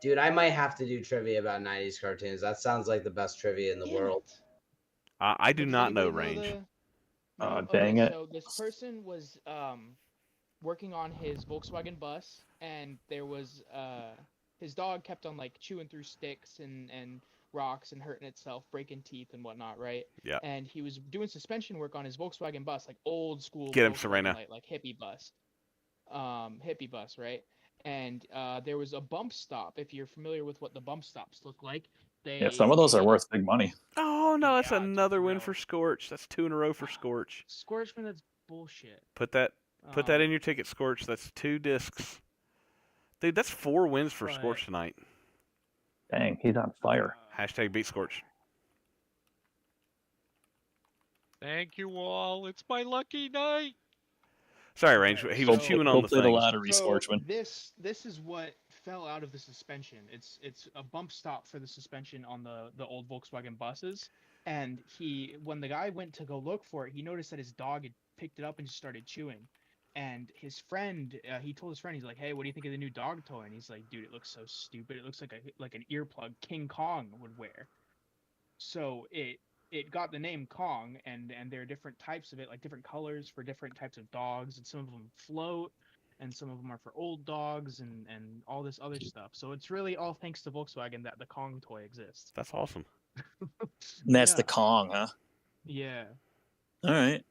Dude, I might have to do trivia about 90s cartoons. That sounds like the best trivia in the Damn world. it. I do But does not know anybody Range. No? Dang it. So this person was working on his Volkswagen bus, and there was his dog kept on like chewing through sticks and rocks and hurting itself, breaking teeth and whatnot, right? Yeah. And he was doing suspension work on his Volkswagen bus, like old school Get him, Volkswagen, Serena. like hippie bus, right? And there was a bump stop. If you're familiar with what the bump stops look like, Yeah, some of those are had- worth big money. Oh no, that's Yeah, dude, another for win real. for Scorch. That's 2 in a row for Scorch. Scorchman, that's bullshit. Put that in your ticket, Scorch. That's 2 discs. Dude, that's 4 wins for But- Scorch tonight. Dang, he's on fire. Hashtag beat Scorch. Thank you all. It's my lucky night. Sorry, Range. Okay, He was so- chewing Go on the play the things. lottery, So Sportsman. this is what fell out of the suspension. It's a bump stop for the suspension on the old Volkswagen buses. And when the guy went to go look for it, he noticed that his dog had picked it up and just started chewing. And his friend, he told his friend, he's like, "Hey, what do you think of the new dog toy?" And he's like, "Dude, it looks so stupid. It looks like an earplug King Kong would wear." So it got the name Kong, and there are different types of it, like different colors for different types of dogs, and some of them float, and some of them are for old dogs, and all this other stuff. So it's really all thanks to Volkswagen that the Kong toy exists. That's awesome. And that's the Yeah. Kong, huh? Yeah. All right.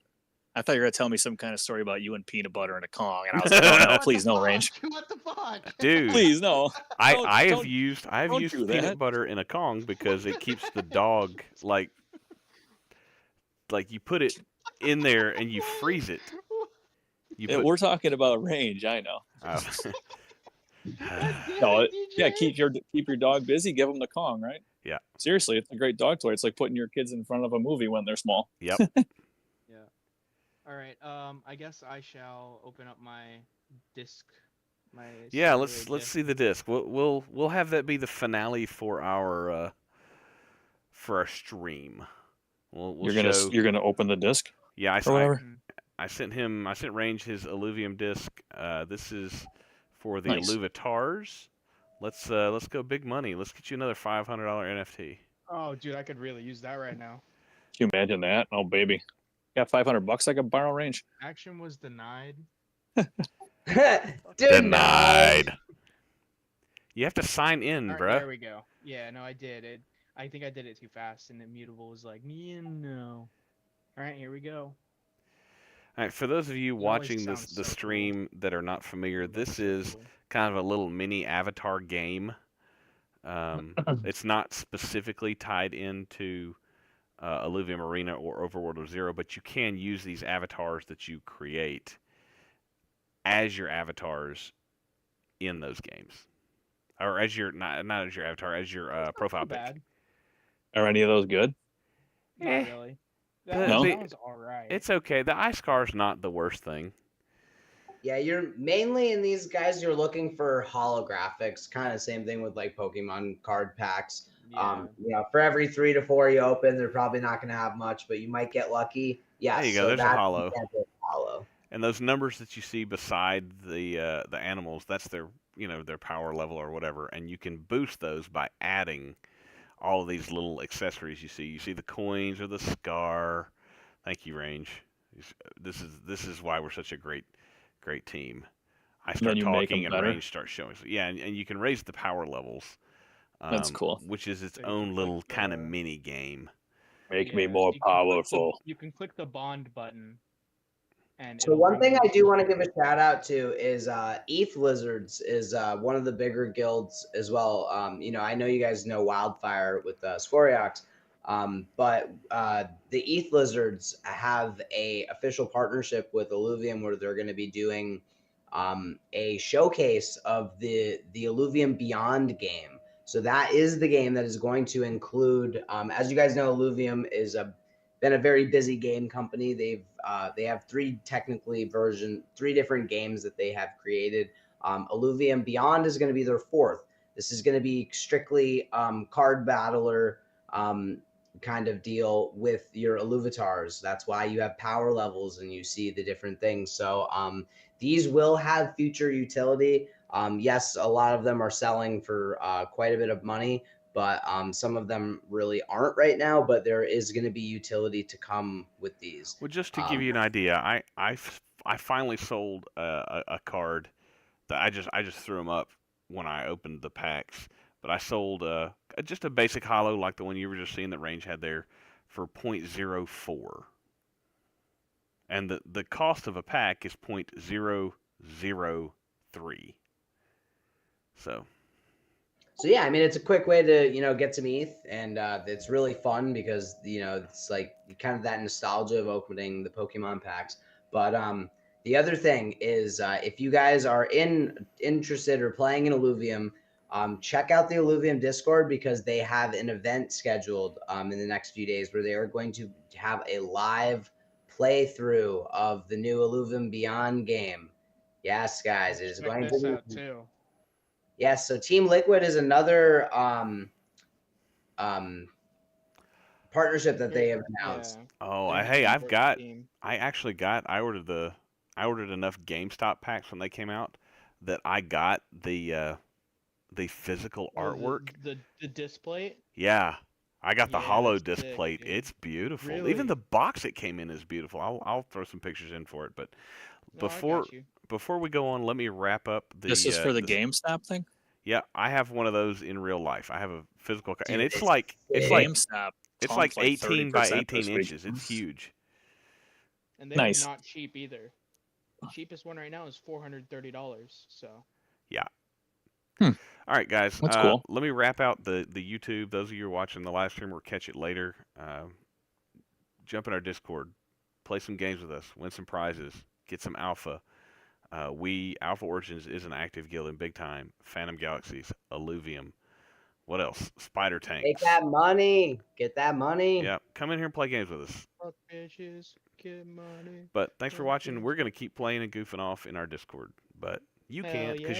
I thought you were gonna tell me some kind of story about you and peanut butter and a Kong, and I was like, oh no, What please the no, fuck? Range. What the fuck? Dude, Please no. I Don't- have don't- used don't do peanut that. butter in a Kong because it keeps the dog like you put it in there and you freeze it. You We're talking about Range, I know. oh. No, yeah, keep your dog busy. Give them the Kong, right? Yeah. Seriously, it's a great dog toy. It's like putting your kids in front of a movie when they're small. Yep. Yeah. All right. I guess I shall open up my disc. Yeah, cellular let's disc. see the disc. We'll have that be the finale for our stream. We'll show. You're gonna open the disc Yeah, or whatever. I sent Range his Illuvium disc. This is for the Nice. Illuvitars. Let's go big money. Let's get you another $500 NFT. Oh, dude, I could really use that right now. Can you imagine that? Oh baby, got $500 I could borrow, Range. Action was denied. Denied. You have to sign in, All right, bruh. there we go. Yeah, no, I did it. I think I did it too fast, and Immutable was like, "Yeah, no." All right, here we go. All right, for those of you always watching sound the so cool. stream that are not familiar, this So is cool. kind of a little mini avatar game. It's not specifically tied into Illuvium Arena or Overworld of Zero, but you can use these avatars that you create as your avatars in those games, or as your not as your avatar, as your profile Not pic. bad. Are any of those good? Not Eh. really. No. That one's all right. It's okay. The eye scar's not the worst thing. Yeah, you're mainly in these guys, you're looking for holographics. Kind of same thing with like Pokemon card packs. yeah. For every 3 to 4 you open, they're probably not going to have much, but you might get lucky. Yeah, There you go. There's a holo. Hollow. And those numbers that you see beside the animals, that's their their power level or whatever, and you can boost those by adding all of these little accessories you see. You see the coins or the scar. Thank you, Range. This is why we're such a great team. I start then you make talking them and better? Range starts showing. So, yeah, and you can raise the power levels. That's cool. Which is its So you can own click little kind of the- mini game. Make me Yeah, more you can click the- powerful. You can click the bond button. And So it'll one bring thing you I do want to give a shout out to is ETH Lizards is one of the bigger guilds as well. I know you guys know Wildfire with Scoriox, but the ETH Lizards have a official partnership with Illuvium where they're going to be doing a showcase of the Illuvium Beyond game. So that is the game that is going to include, as you guys know, Illuvium is been a very busy game company. They have three different games that they have created. Illuvium Beyond is going to be their fourth. This is going to be strictly card battler kind of deal with your Illuvitars. That's why you have power levels and you see the different things. So these will have future utility. Yes, a lot of them are selling for quite a bit of money, but some of them really aren't right now. But there is going to be utility to come with these. Well, just to give you an idea, I finally sold a card that I just threw them up when I opened the packs. But I sold just a basic hollow like the one you were just seeing that Range had there for 0.04. And the cost of a pack is 0.003. So yeah, I mean, it's a quick way to get some ETH, and it's really fun because it's like kind of that nostalgia of opening the Pokemon packs. But the other thing is, if you guys are interested or playing in Illuvium, check out the Illuvium Discord because they have an event scheduled in the next few days where they are going to have a live playthrough of the new Illuvium Beyond game. Yes, guys, it is going to be. out too. Yes, so Team Liquid is another partnership that they have announced. oh, They're hey, an I've got team. I ordered enough GameStop packs when they came out that I got the physical artwork. The disc plate. Yeah, I got the Yeah, hollow that's disc sick, plate. dude. It's beautiful. Really? Even the box it came in is beautiful. I'll throw some pictures in for it. But No, I before got you. before we go on, let me wrap up the. This is for the GameStop thing. Yeah, I have one of those in real life. I have a physical, and Dude, it's like GameStop. it's like pumped 18 by 30% 18 this week. inches. It's huge. And they're Nice. not cheap either. The cheapest one right now is $430. So All right, guys. That's cool. Let me wrap out the YouTube. Those of you who are watching the live stream will catch it later. Jump in our Discord, play some games with us, win some prizes, get some alpha. Alpha Origins is an active guild in big time. Phantom Galaxies, Illuvium. What else? Spider Tanks. Take that money. Get that money. Yeah, come in here and play games with us. fuck bitches, get money. But thanks for Fuck watching. We're bitches. going to keep playing and goofing off in our Discord. But you Hell can't because yeah.